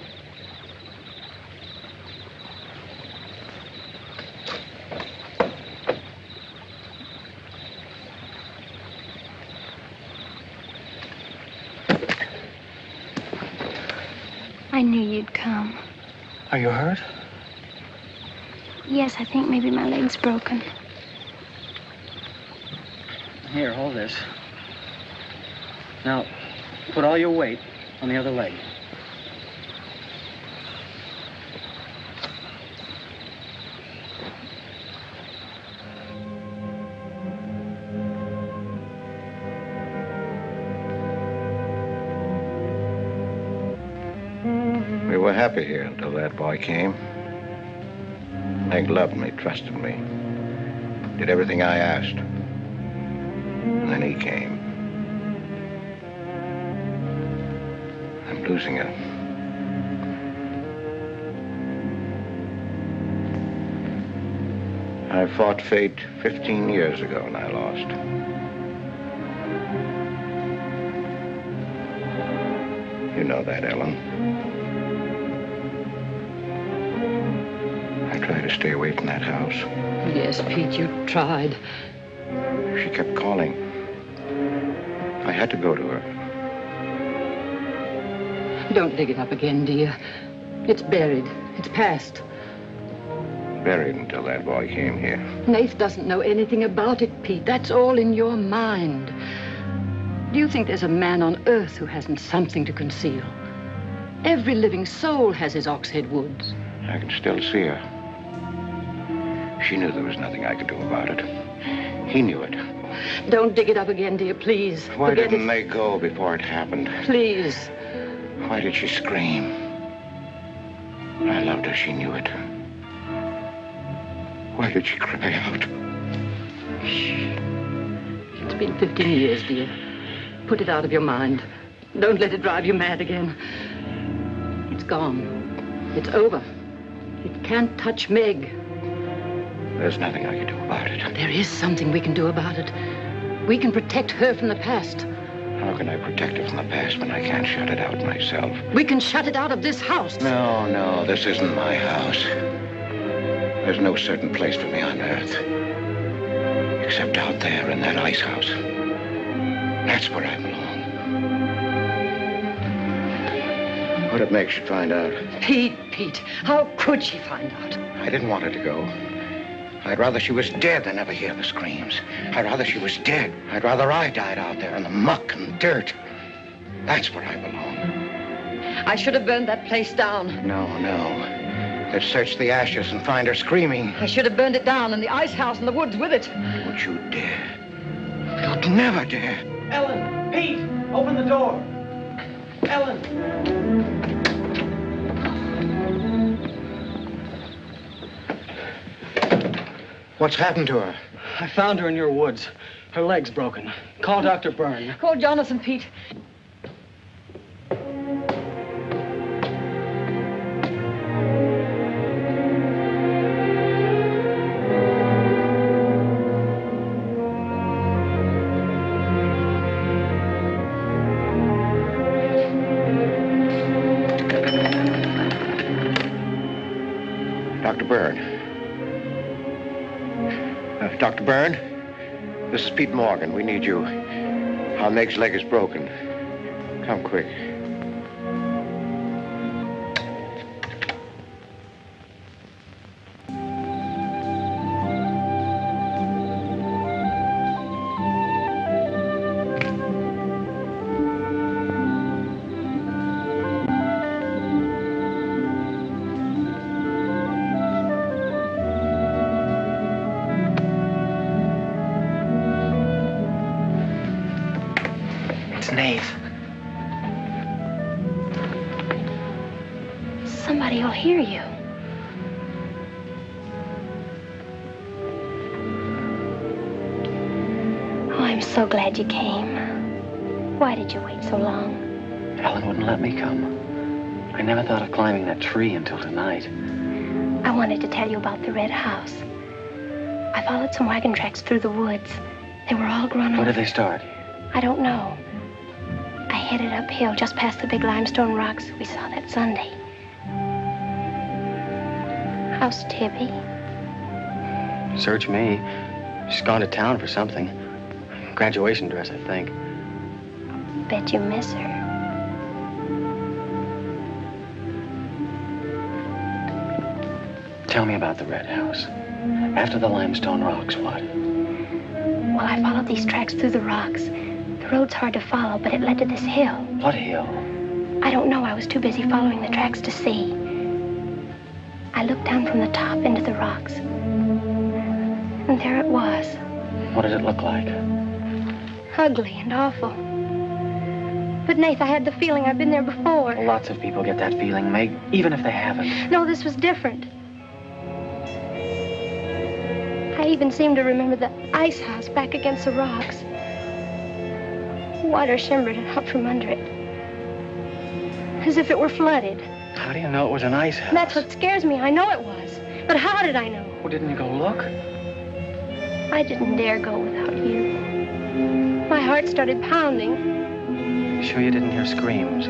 I knew you'd come. Are you hurt? Yes, I think maybe my leg's broken. Here, hold this. Now, put all your weight on the other leg. We were happy here until that boy came. Meg loved me, trusted me, did everything I asked. And then he came. I'm losing her. I fought fate 15 years ago and I lost. You know that, Ellen. I tried to stay away from that house. Yes, Pete, you tried. She kept calling. I had to go to her. Don't dig it up again, dear. It's buried. It's past. Buried until that boy came here. Nath doesn't know anything about it, Pete. That's all in your mind. Do you think there's a man on earth who hasn't something to conceal? Every living soul has his Oxhead Woods. I can still see her. She knew there was nothing I could do about it. He knew it. Don't dig it up again, dear, please. Why Forget didn't it. they go before it happened? Please. Why did she scream? I loved her, she knew it. Why did she cry out? It's been 15 years, dear. Put it out of your mind. Don't let it drive you mad again. It's gone. It's over. It can't touch Meg. There's nothing I can do about it. There is something we can do about it. We can protect her from the past. How can I protect her from the past when I can't shut it out myself? We can shut it out of this house. No, this isn't my house. There's no certain place for me on Earth. Except out there in that ice house. That's where I belong. What if Meg should find out? Pete, how could she find out? I didn't want her to go. I'd rather she was dead than ever hear the screams. I'd rather she was dead. I'd rather I died out there in the muck and dirt. That's where I belong. I should have burned that place down. No. They'd search the ashes and find her screaming. I should have burned it down and the ice house in the woods with it. Don't you dare. You'd never dare. Ellen, Pete, open the door. Ellen. What's happened to her? I found her in your woods. Her leg's broken. Call Dr. Byrne. Call Jonathan, Pete. Dr. Byrne. Dr. Byrne, this is Pete Morgan. We need you. Our Meg's leg is broken. Come quick. Nath. Somebody will hear you. Oh, I'm so glad you came. Why did you wait so long? Ellen wouldn't let me come. I never thought of climbing that tree until tonight. I wanted to tell you about the red house. I followed some wagon tracks through the woods. They were all grown over. Where did they start? I don't know. I headed uphill just past the big limestone rocks we saw that Sunday. How's Tibby? Search me. She's gone to town for something. Graduation dress, I think. Bet you miss her. Tell me about the red house. After the limestone rocks, what? Well, I followed these tracks through the rocks. The road's hard to follow, but it led to this hill. What hill? I don't know. I was too busy following the tracks to see. I looked down from the top into the rocks. And there it was. What did it look like? Ugly and awful. But, Nath, I had the feeling I'd been there before. Well, lots of people get that feeling, Meg, even if they haven't. No, this was different. I even seem to remember the ice house back against the rocks. Water shimmered out from under it. As if it were flooded. How do you know it was an ice house? That's what scares me. I know it was. But how did I know? Well, didn't you go look? I didn't dare go without you. My heart started pounding. You sure you didn't hear screams?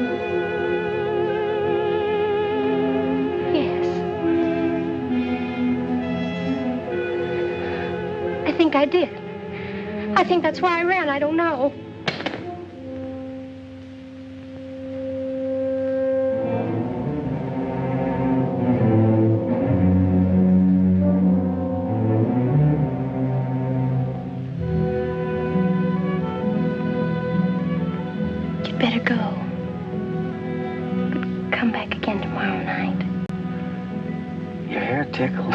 Yes. I think I did. I think that's why I ran. I don't know. Better go. But come back again tomorrow night. Your hair tickles.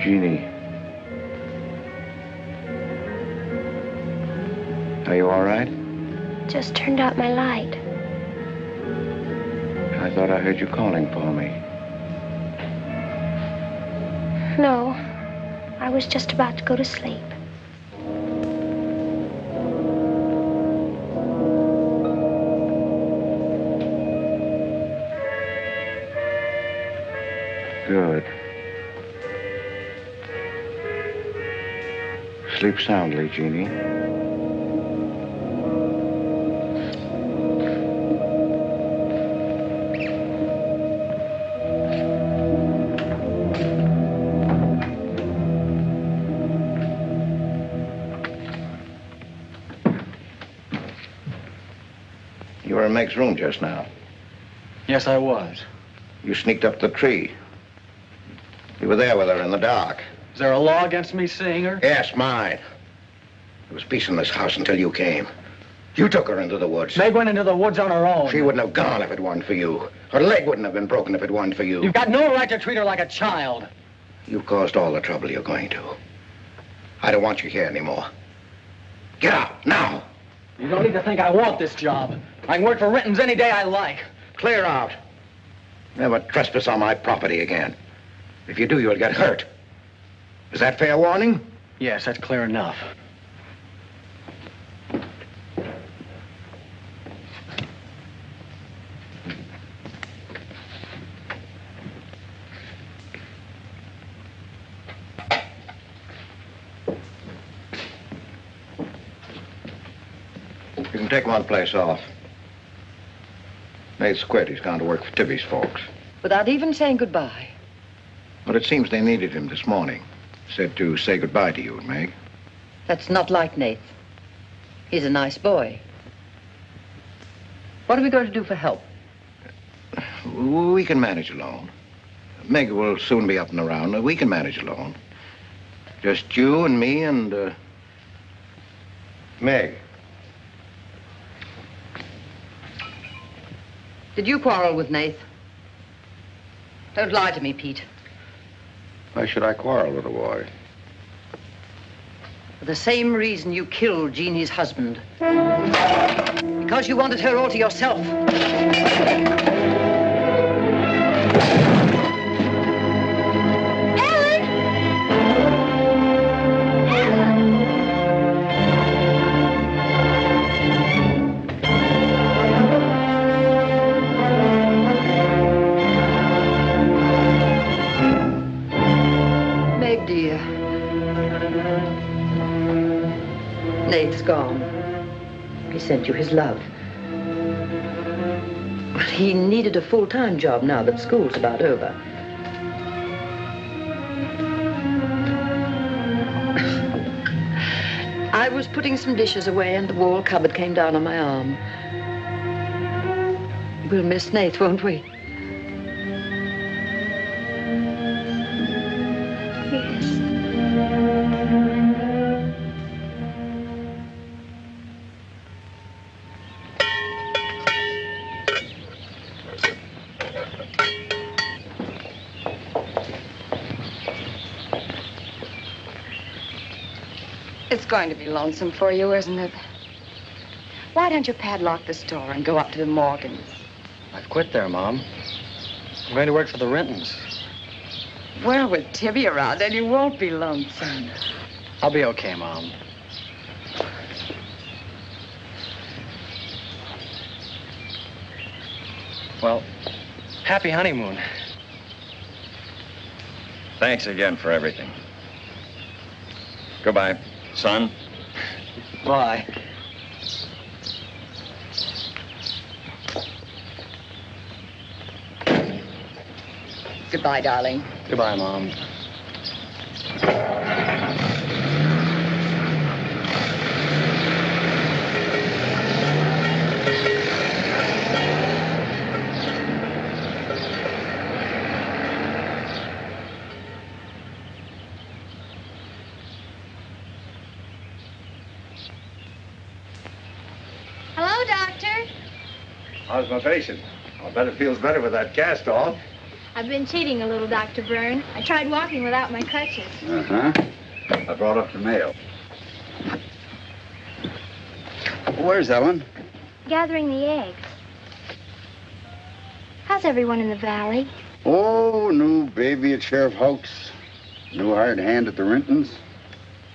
Jeannie. Are you all right? Just turned out my light. I thought I heard you calling for me. No, I was just about to go to sleep. Good. Sleep soundly, Jeannie. You were in Meg's room just now. Yes, I was. You sneaked up the tree. You were there with her in the dark. Is there a law against me seeing her? Yes, mine. There was peace in this house until you came. You took her into the woods. Meg went into the woods on her own. She wouldn't have gone if it weren't for you. Her leg wouldn't have been broken if it weren't for you. You've got no right to treat her like a child. You caused all the trouble you're going to. I don't want you here anymore. Get out, now. You don't need to think I want this job. I can work for Rittons any day I like. Clear out. Never trespass on my property again. If you do, you'll get hurt. Is that fair warning? Yes, that's clear enough. You can take one place off. Nath's quit. He's gone to work for Tibby's folks. Without even saying goodbye. But it seems they needed him this morning. Said to say goodbye to you, Meg. That's not like Nath. He's a nice boy. What are we going to do for help? We can manage alone. Meg will soon be up and around. We can manage alone. Just you and me and, Meg. Did you quarrel with Nath? Don't lie to me, Pete. Why should I quarrel with a boy? For the same reason you killed Jeannie's husband. Because you wanted her all to yourself. gone. He sent you his love. But he needed a full-time job now that school's about over. I was putting some dishes away and the wall cupboard came down on my arm. We'll miss Nath, won't we? Yes. It's going to be lonesome for you, isn't it? Why don't you padlock the store and go up to the Morgans? I've quit there, Mom. I'm going to work for the Rintons. Well, with Tibby around, then you won't be lonesome. I'll be okay, Mom. Well, happy honeymoon. Thanks again for everything. Goodbye, son. Bye. Goodbye, darling. Goodbye, Mom. Hello, Doctor. How's my patient? I'll bet it feels better with that cast off. I've been cheating a little, Dr. Byrne. I tried walking without my crutches. Uh-huh. I brought up the mail. Where's Ellen? Gathering the eggs. How's everyone in the valley? Oh, new baby at Sheriff Hoke's. New hired hand at the Rintons.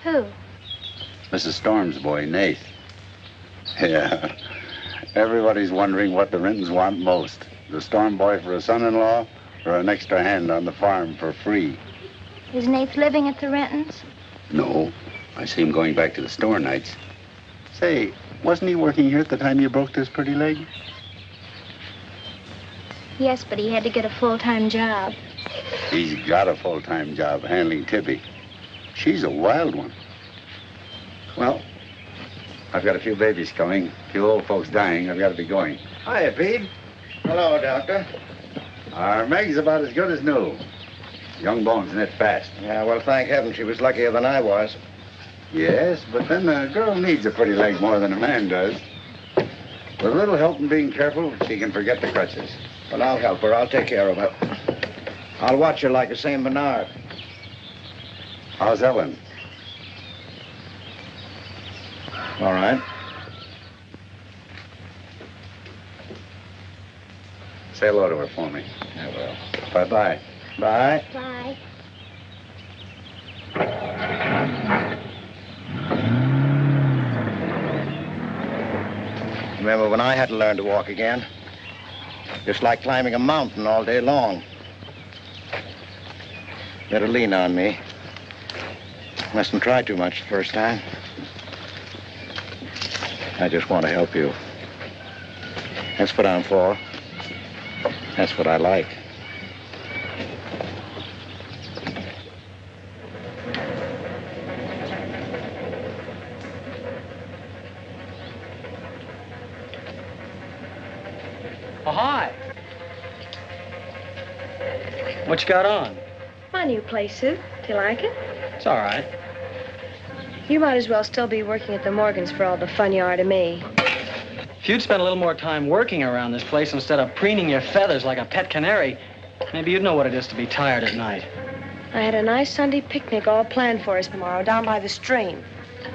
Who? Mrs. Storm's boy, Nath. Yeah. Everybody's wondering what the Rintons want most. The Storm boy for a son-in-law or an extra hand on the farm for free. Is Nath living at the Rentons? No. I see him going back to the store nights. Say, wasn't he working here at the time you broke this pretty leg? Yes, but he had to get a full-time job. He's got a full-time job handling Tibby. She's a wild one. Well, I've got a few babies coming, a few old folks dying. I've got to be going. Hiya, Pete. Hello, Doctor. Our Meg's about as good as new. Young bones knit fast. Yeah, well, thank heaven she was luckier than I was. Yes, but then a girl needs a pretty leg more than a man does. With a little help and being careful, she can forget the crutches. Well, I'll help her. I'll take care of her. I'll watch her like a St. Bernard. How's Ellen? All right. Say hello to her for me. I will. Bye-bye. Bye. Bye. Remember when I had to learn to walk again? Just like climbing a mountain all day long. Better lean on me. Mustn't try too much the first time. I just want to help you. That's what I'm for. That's what I like. Oh, hi. What you got on? My new play suit. Do you like it? It's all right. You might as well still be working at the Morgans for all the fun you are to me. If you'd spend a little more time working around this place instead of preening your feathers like a pet canary, maybe you'd know what it is to be tired at night. I had a nice Sunday picnic all planned for us tomorrow down by the stream.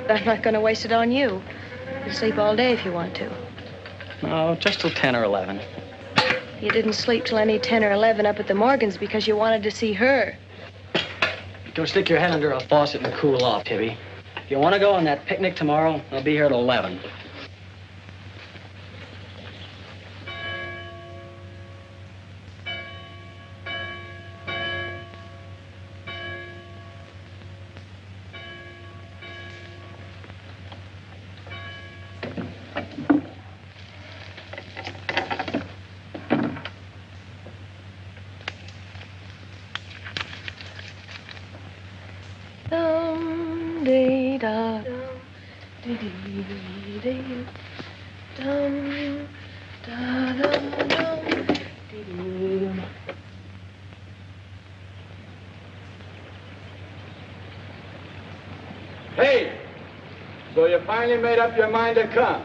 But I'm not going to waste it on you. You can sleep all day if you want to. No, just till 10 or 11. You didn't sleep till any 10 or 11 up at the Morgans because you wanted to see her. Go stick your head under a faucet and cool off, Tibby. If you want to go on that picnic tomorrow, I'll be here at 11. finally made up your mind to come.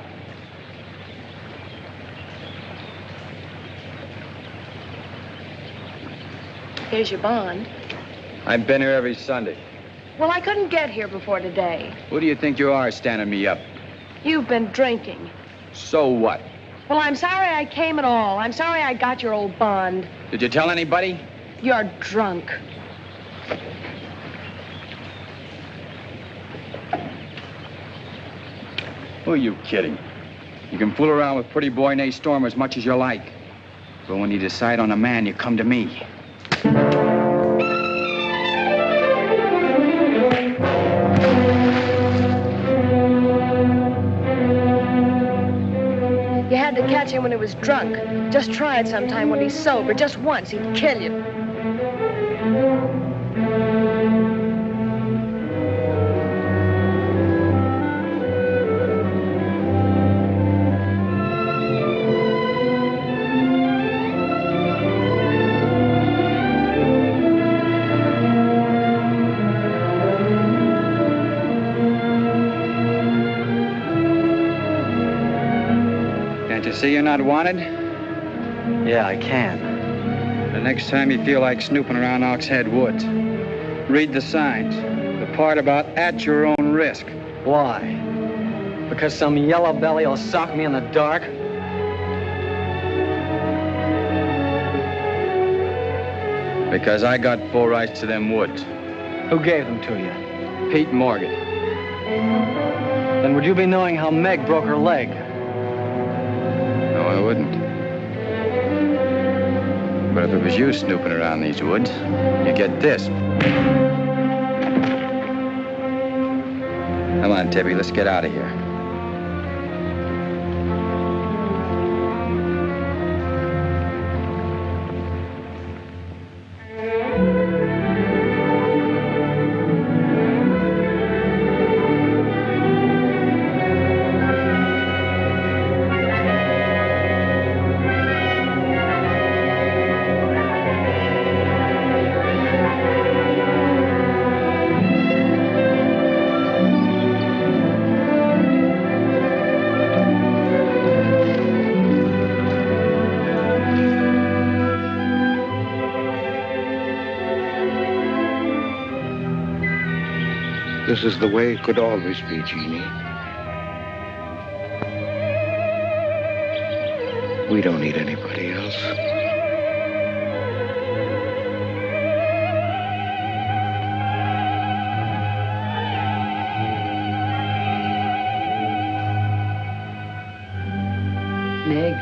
Here's your bond. I've been here every Sunday. Well, I couldn't get here before today. Who do you think you are standing me up? You've been drinking. So what? Well, I'm sorry I came at all. I'm sorry I got your old bond. Did you tell anybody? You're drunk. Who are you kidding? You can fool around with pretty boy Nath Storm as much as you like. But when you decide on a man, you come to me. You had to catch him when he was drunk. Just try it sometime when he's sober. Just once, he'd kill you. See you're not wanted? Yeah, I can. The next time you feel like snooping around Oxhead Woods, read the signs. The part about at your own risk. Why? Because some yellow belly will sock me in the dark? Because I got full rights to them woods. Who gave them to you? Pete Morgan. Then would you be knowing how Meg broke her leg? No, I wouldn't. But if it was you snooping around these woods, you get this. Come on, Tibby, let's get out of here. This is the way it could always be, Jeannie. We don't need anybody else. Meg.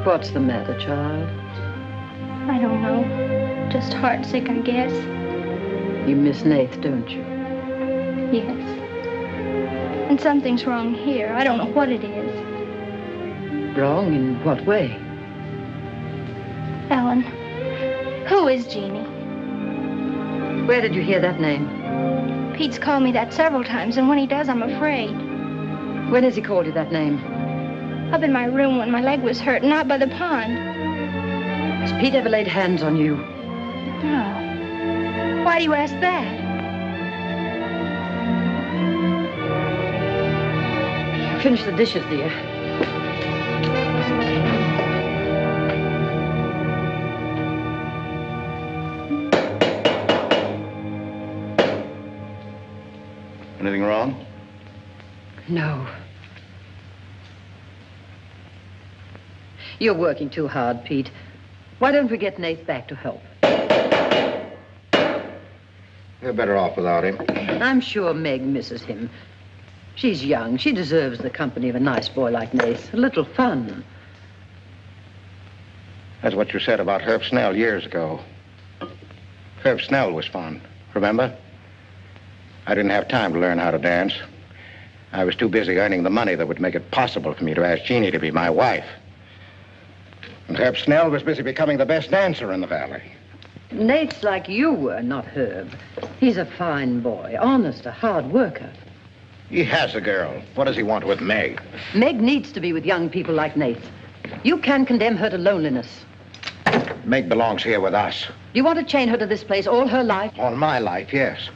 What's the matter, child? I don't know. Just heartsick, I guess. You miss Nath, don't you? Yes. And something's wrong here. I don't know what it is. Wrong in what way? Ellen, who is Jeannie? Where did you hear that name? Pete's called me that several times, and when he does, I'm afraid. When has he called you that name? Up in my room when my leg was hurt, and out by the pond. Has Pete ever laid hands on you? No. Why do you ask that? Finish the dishes, dear. Anything wrong? No. You're working too hard, Pete. Why don't we get Nath back to help? You're better off without him. I'm sure Meg misses him. She's young. She deserves the company of a nice boy like Nath. A little fun. That's what you said about Herb Snell years ago. Herb Snell was fun, remember? I didn't have time to learn how to dance. I was too busy earning the money that would make it possible for me to ask Jeannie to be my wife. And Herb Snell was busy becoming the best dancer in the valley. Nate's like you were, not Herb. He's a fine boy, honest, a hard worker. He has a girl. What does he want with Meg? Meg needs to be with young people like Nate. You can't condemn her to loneliness. Meg belongs here with us. Do you want to chain her to this place all her life? All my life, yes.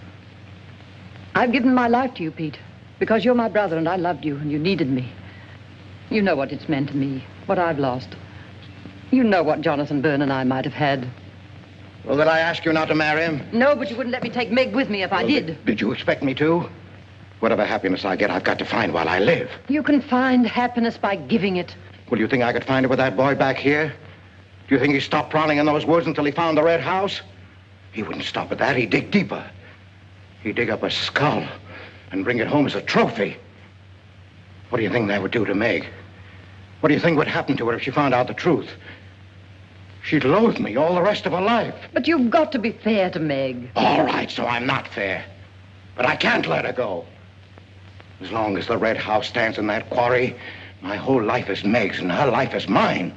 I've given my life to you, Pete, because you're my brother and I loved you and you needed me. You know what it's meant to me, what I've lost. You know what Jonathan Byrne and I might have had. Well, did I ask you not to marry him? No, but you wouldn't let me take Meg with me if I did. Did you expect me to? Whatever happiness I get, I've got to find while I live. You can find happiness by giving it. Well, you think I could find it with that boy back here? Do you think he stopped prowling in those woods until he found the red house? He wouldn't stop at that. He'd dig deeper. He'd dig up a skull and bring it home as a trophy. What do you think that would do to Meg? What do you think would happen to her if she found out the truth? She'd loathe me all the rest of her life. But you've got to be fair to Meg. All right, so I'm not fair. But I can't let her go. As long as the red house stands in that quarry, my whole life is Meg's and her life is mine.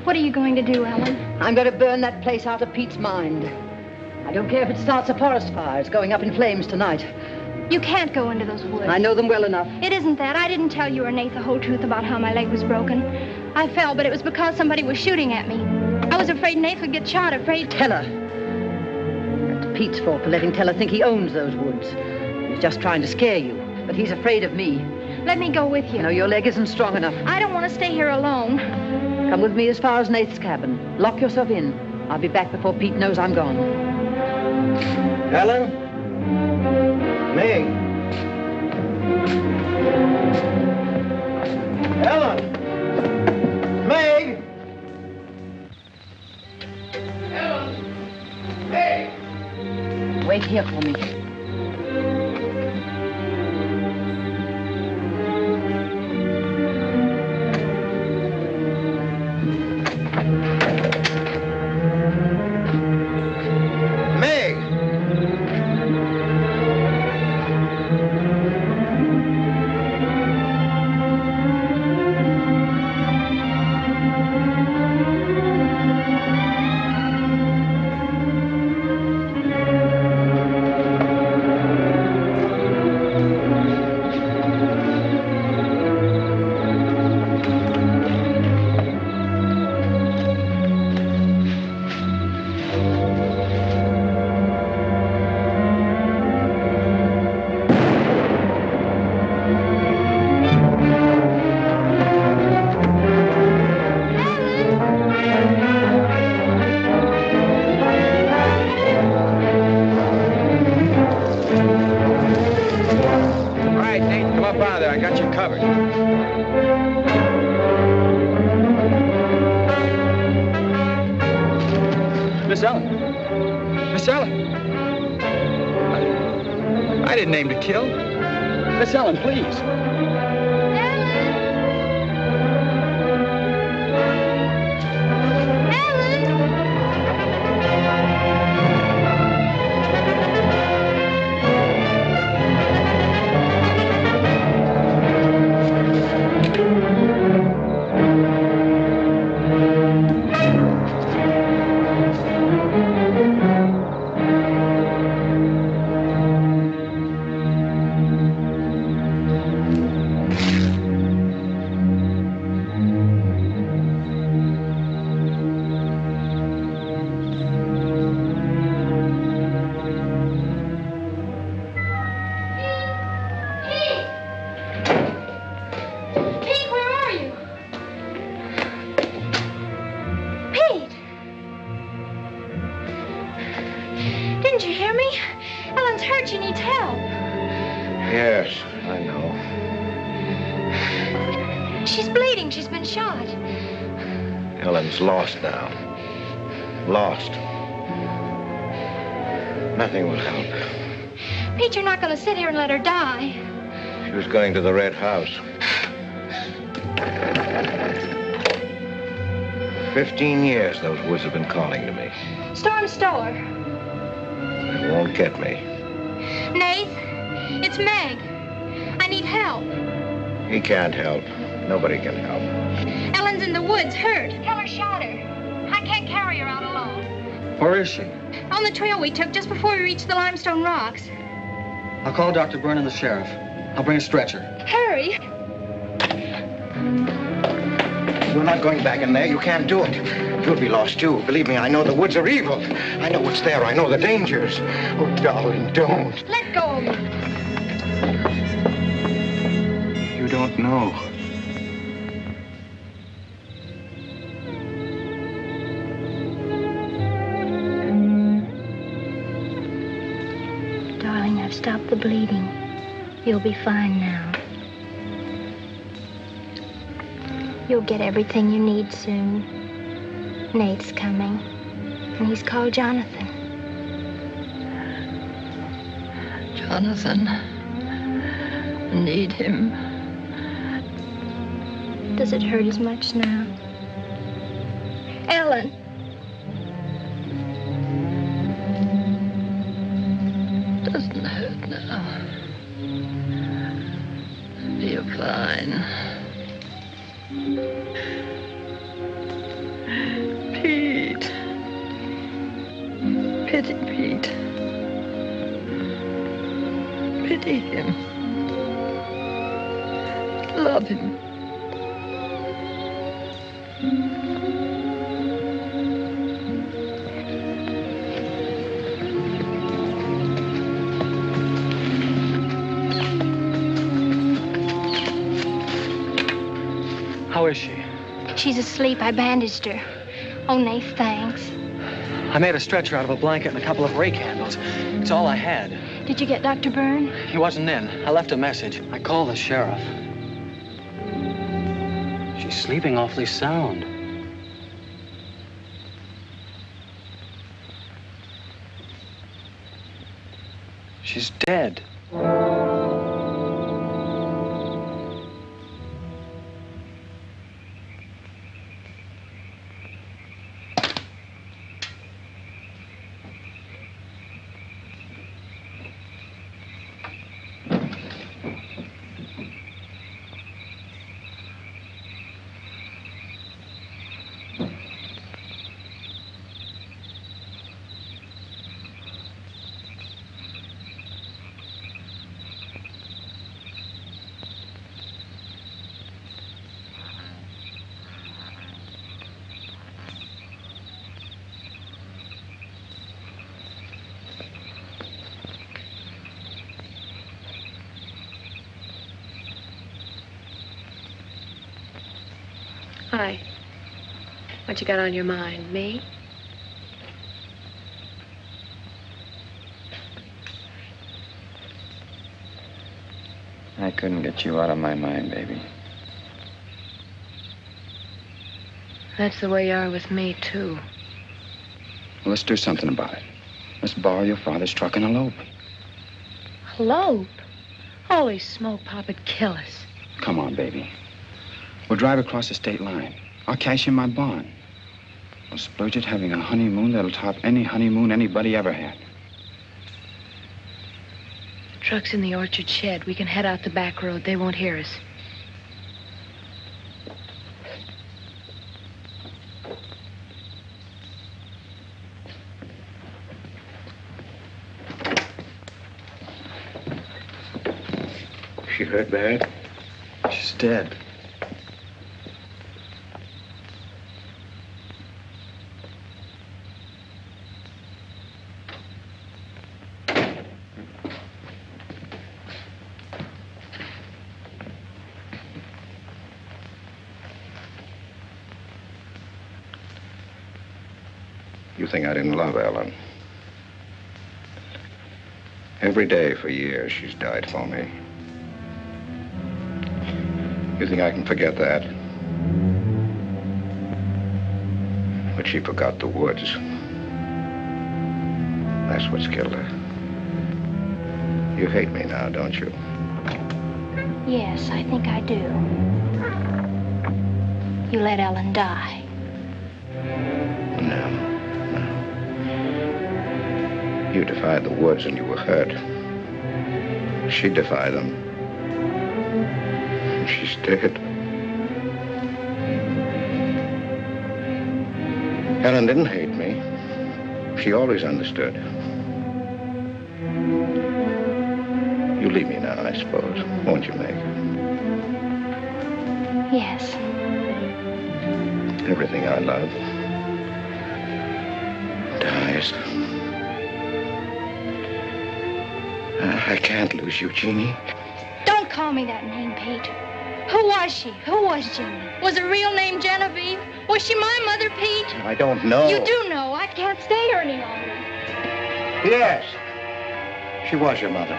What are you going to do, Ellen? I'm going to burn that place out of Pete's mind. I don't care if it starts a forest fire. It's going up in flames tonight. You can't go into those woods. I know them well enough. It isn't that. I didn't tell you or Nath the whole truth about how my leg was broken. I fell, but it was because somebody was shooting at me. I was afraid Nath would get shot, afraid... Tell her. That's Pete's fault for letting Teller think he owns those woods. He's just trying to scare you, but he's afraid of me. Let me go with you. No, your leg isn't strong enough. I don't want to stay here alone. Come with me as far as Nath's cabin. Lock yourself in. I'll be back before Pete knows I'm gone. Ellen? Meg? Ellen? Meg? Ellen? Meg? Wait here for me. I didn't aim to kill. Miss Ellen, please. Lost now. Lost. Nothing will help. Pete, you're not going to sit here and let her die. She was going to the red house. 15 years those woods have been calling to me. Storm Stower. They won't get me. Nath, it's Meg. I need help. He can't help. Nobody can help. Ellen's in the woods, hurt. Keller shot her. I can't carry her out alone. Where is she? On the trail we took just before we reached the limestone rocks. I'll call Dr. Byrne and the sheriff. I'll bring a stretcher. Hurry. You're not going back in there. You can't do it. You'll be lost, too. Believe me, I know the woods are evil. I know what's there. I know the dangers. Oh, darling, don't. Let go of me. You don't know. Darling, I've stopped the bleeding. You'll be fine now. You'll get everything you need soon. Nate's coming, and he's called Jonathan. Jonathan, I need him. Does it hurt as much now? Ellen! Doesn't hurt now. You're fine. Pete. Pity Pete. Pity him. Love him. How is she? She's asleep. I bandaged her. Oh, Nath, thanks. I made a stretcher out of a blanket and a couple of rake handles. It's all I had. Did you get Dr. Byrne? He wasn't in. I left a message. I called the sheriff. She's sleeping awfully sound. She's dead. Hi. What you got on your mind? Me? I couldn't get you out of my mind, baby. That's the way you are with me, too. Well, let's do something about it. Let's borrow your father's truck and elope. Elope? Holy smoke, Pop, it'd kill us. Come on, baby. We'll drive across the state line. I'll cash in my bond. We'll splurge it having a honeymoon that'll top any honeymoon anybody ever had. The truck's in the orchard shed. We can head out the back road. They won't hear us. She hurt bad? She's dead. You think I didn't love Ellen? Every day for years, she's died for me. You think I can forget that? But she forgot the woods. That's what's killed her. You hate me now, don't you? Yes, I think I do. You let Ellen die. No. You defied the woods and you were hurt. She defied them. And she's dead. Helen didn't hate me. She always understood. You leave me now, I suppose, won't you, Meg? Yes. Everything I love dies. I can't lose you, Jeannie. Don't call me that name, Pete. Who was she? Who was Jeannie? Was her real name Genevieve? Was she my mother, Pete? I don't know. You do know. I can't stay here any longer. Yes. She was your mother.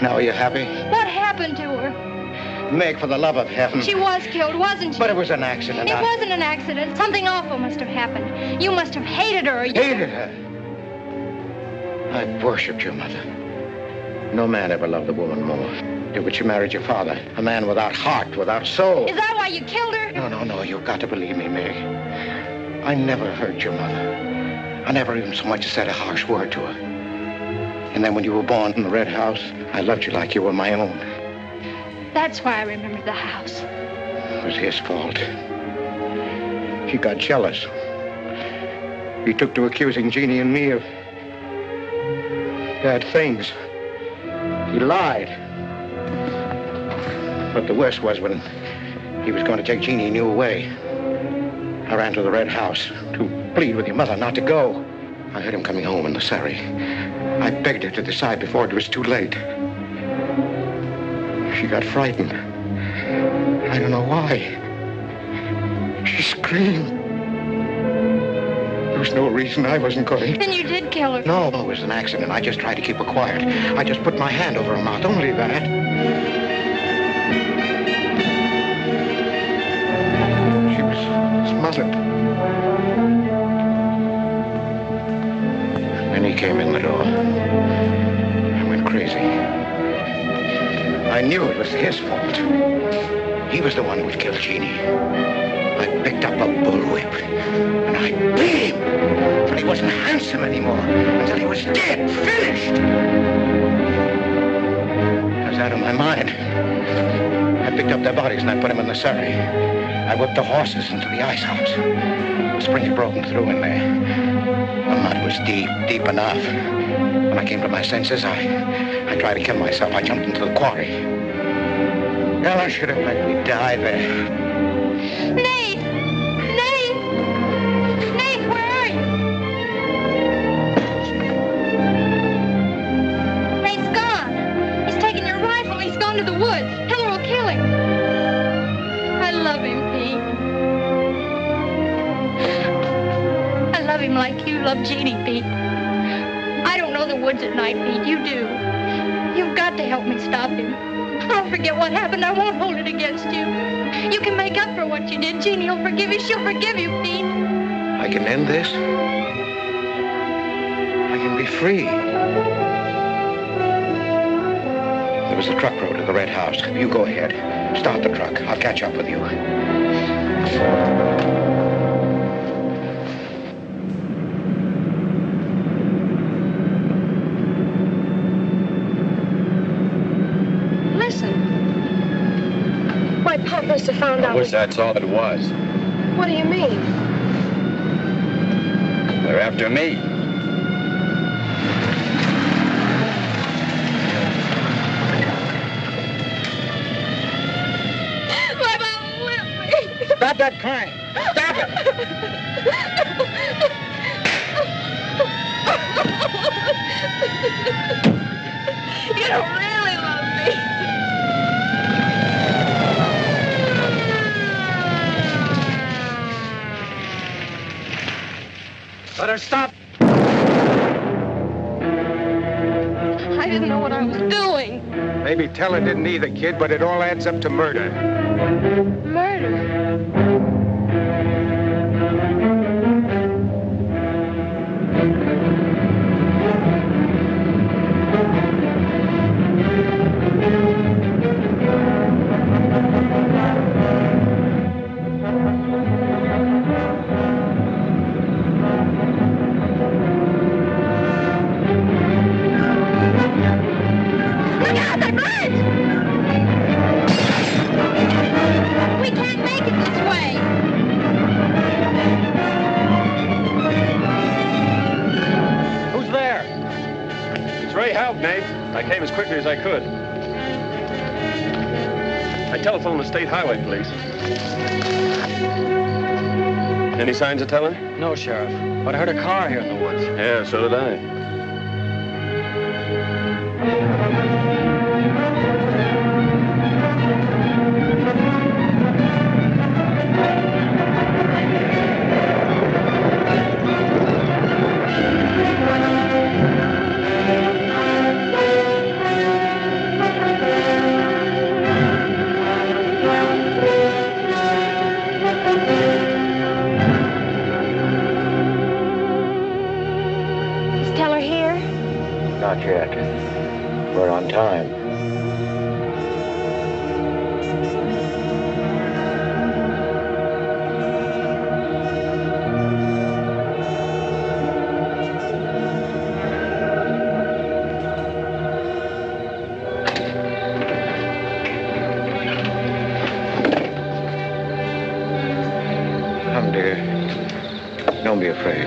Now, are you happy? What happened to her? Meg, for the love of heaven. She was killed, wasn't she? But it was an accident. It wasn't an accident. Something awful must have happened. You must have hated her. Hated her? I worshipped your mother. No man ever loved a woman more. But you married your father, a man without heart, without soul. Is that why you killed her? No, you've got to believe me, Meg. I never hurt your mother. I never even so much as said a harsh word to her. And then when you were born in the Red House, I loved you like you were my own. That's why I remembered the house. It was his fault. He got jealous. He took to accusing Jeannie and me of bad things. He lied. But the worst was when he was going to take Jeannie and you away. I ran to the Red House to plead with your mother not to go. I heard him coming home in the surrey. I begged her to decide before it was too late. She got frightened. I don't know why. She screamed. There was no reason I wasn't going. Then you did kill her. No, it was an accident. I just tried to keep her quiet. I just put my hand over her mouth, only that. She was smothered. Then he came in the door. I went crazy. I knew it was his fault. He was the one who had killed Jeannie. I picked up a bullwhip and I beat him until he wasn't handsome anymore, until he was dead, finished. I was out of my mind. I picked up their bodies and I put them in the surrey. I whipped the horses into the ice house. The spring had broken through in there. The mud was deep, deep enough. When I came to my senses, I tried to kill myself. I jumped into the quarry. Ella should have let me die there. Nath! Nath! Nath, where are you? Nath's gone. He's taken your rifle. He's gone to the woods. Heller will kill him. I love him, Pete. I love him like you love Jeannie, Pete. I don't know the woods at night, Pete. You do. You've got to help me stop him. I'll forget what happened. I won't hold it against you. You can make up for what you did. Jeannie will forgive you. She'll forgive you, Pete. I can end this. I can be free. There was a truck road to the Red House. You go ahead. Start the truck. I'll catch up with you. Pop must have found out. I wish that's all it was. What do you mean? They're after me. My mama whipped me. Stop that crying. Stop it. You don't really love me. Let her stop. I didn't know what I was doing. Maybe Teller didn't either, kid, but it all adds up to murder. Murder? We can't make it. came as quickly as I could. I telephoned the state highway police. Any signs of telling? No, Sheriff. But I heard a car here in the woods. Yeah, so did I. Not yet. We're on time. Come, dear. Don't be afraid.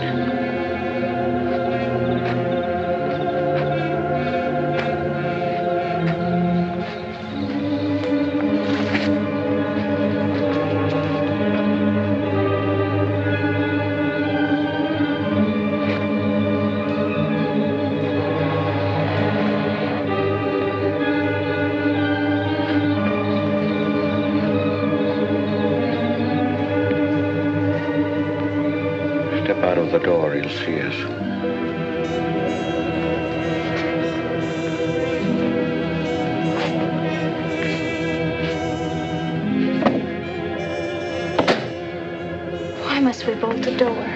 The door, he'll see us. Why must we bolt the door?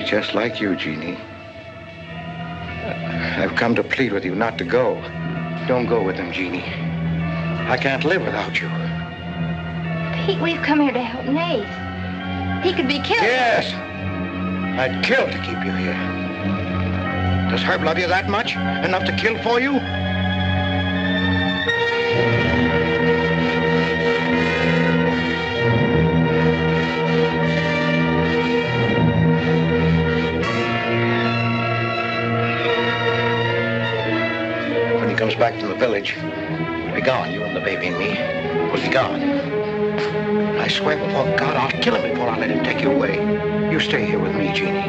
Just like you, Jeannie. I've come to plead with you not to go. Don't go with them, Jeannie. I can't live without you. Pete, we've come here to help Nath. He could be killed. Yes. I'd kill to keep you here. Does Herb love you that much? Enough to kill for you? Comes back from the village, we'll be gone, you and the baby and me. We'll be gone. I swear before God, I'll kill him before I let him take you away. You stay here with me, Jeannie.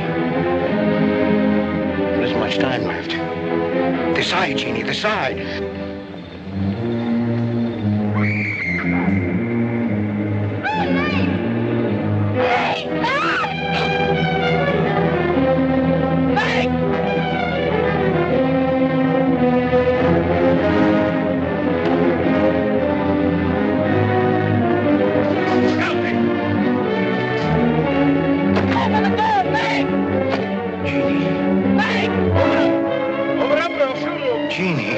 There isn't much time left. Decide, Jeannie, decide. Jeannie.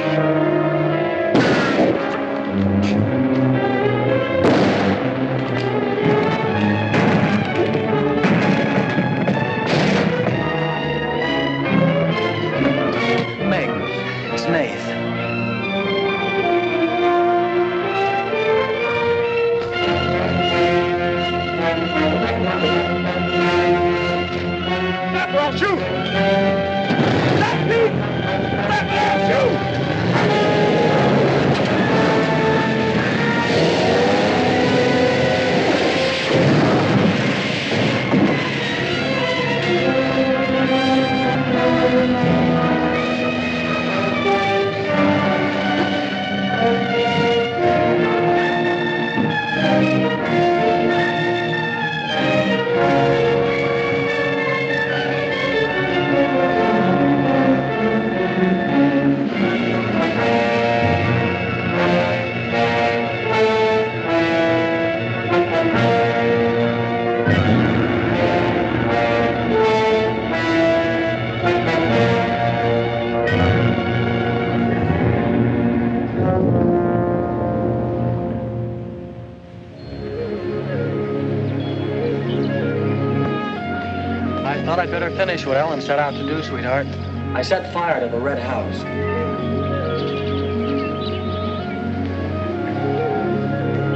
I'd better finish what Ellen set out to do, sweetheart. I set fire to the red house.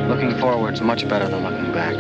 Looking forward's much better than looking back.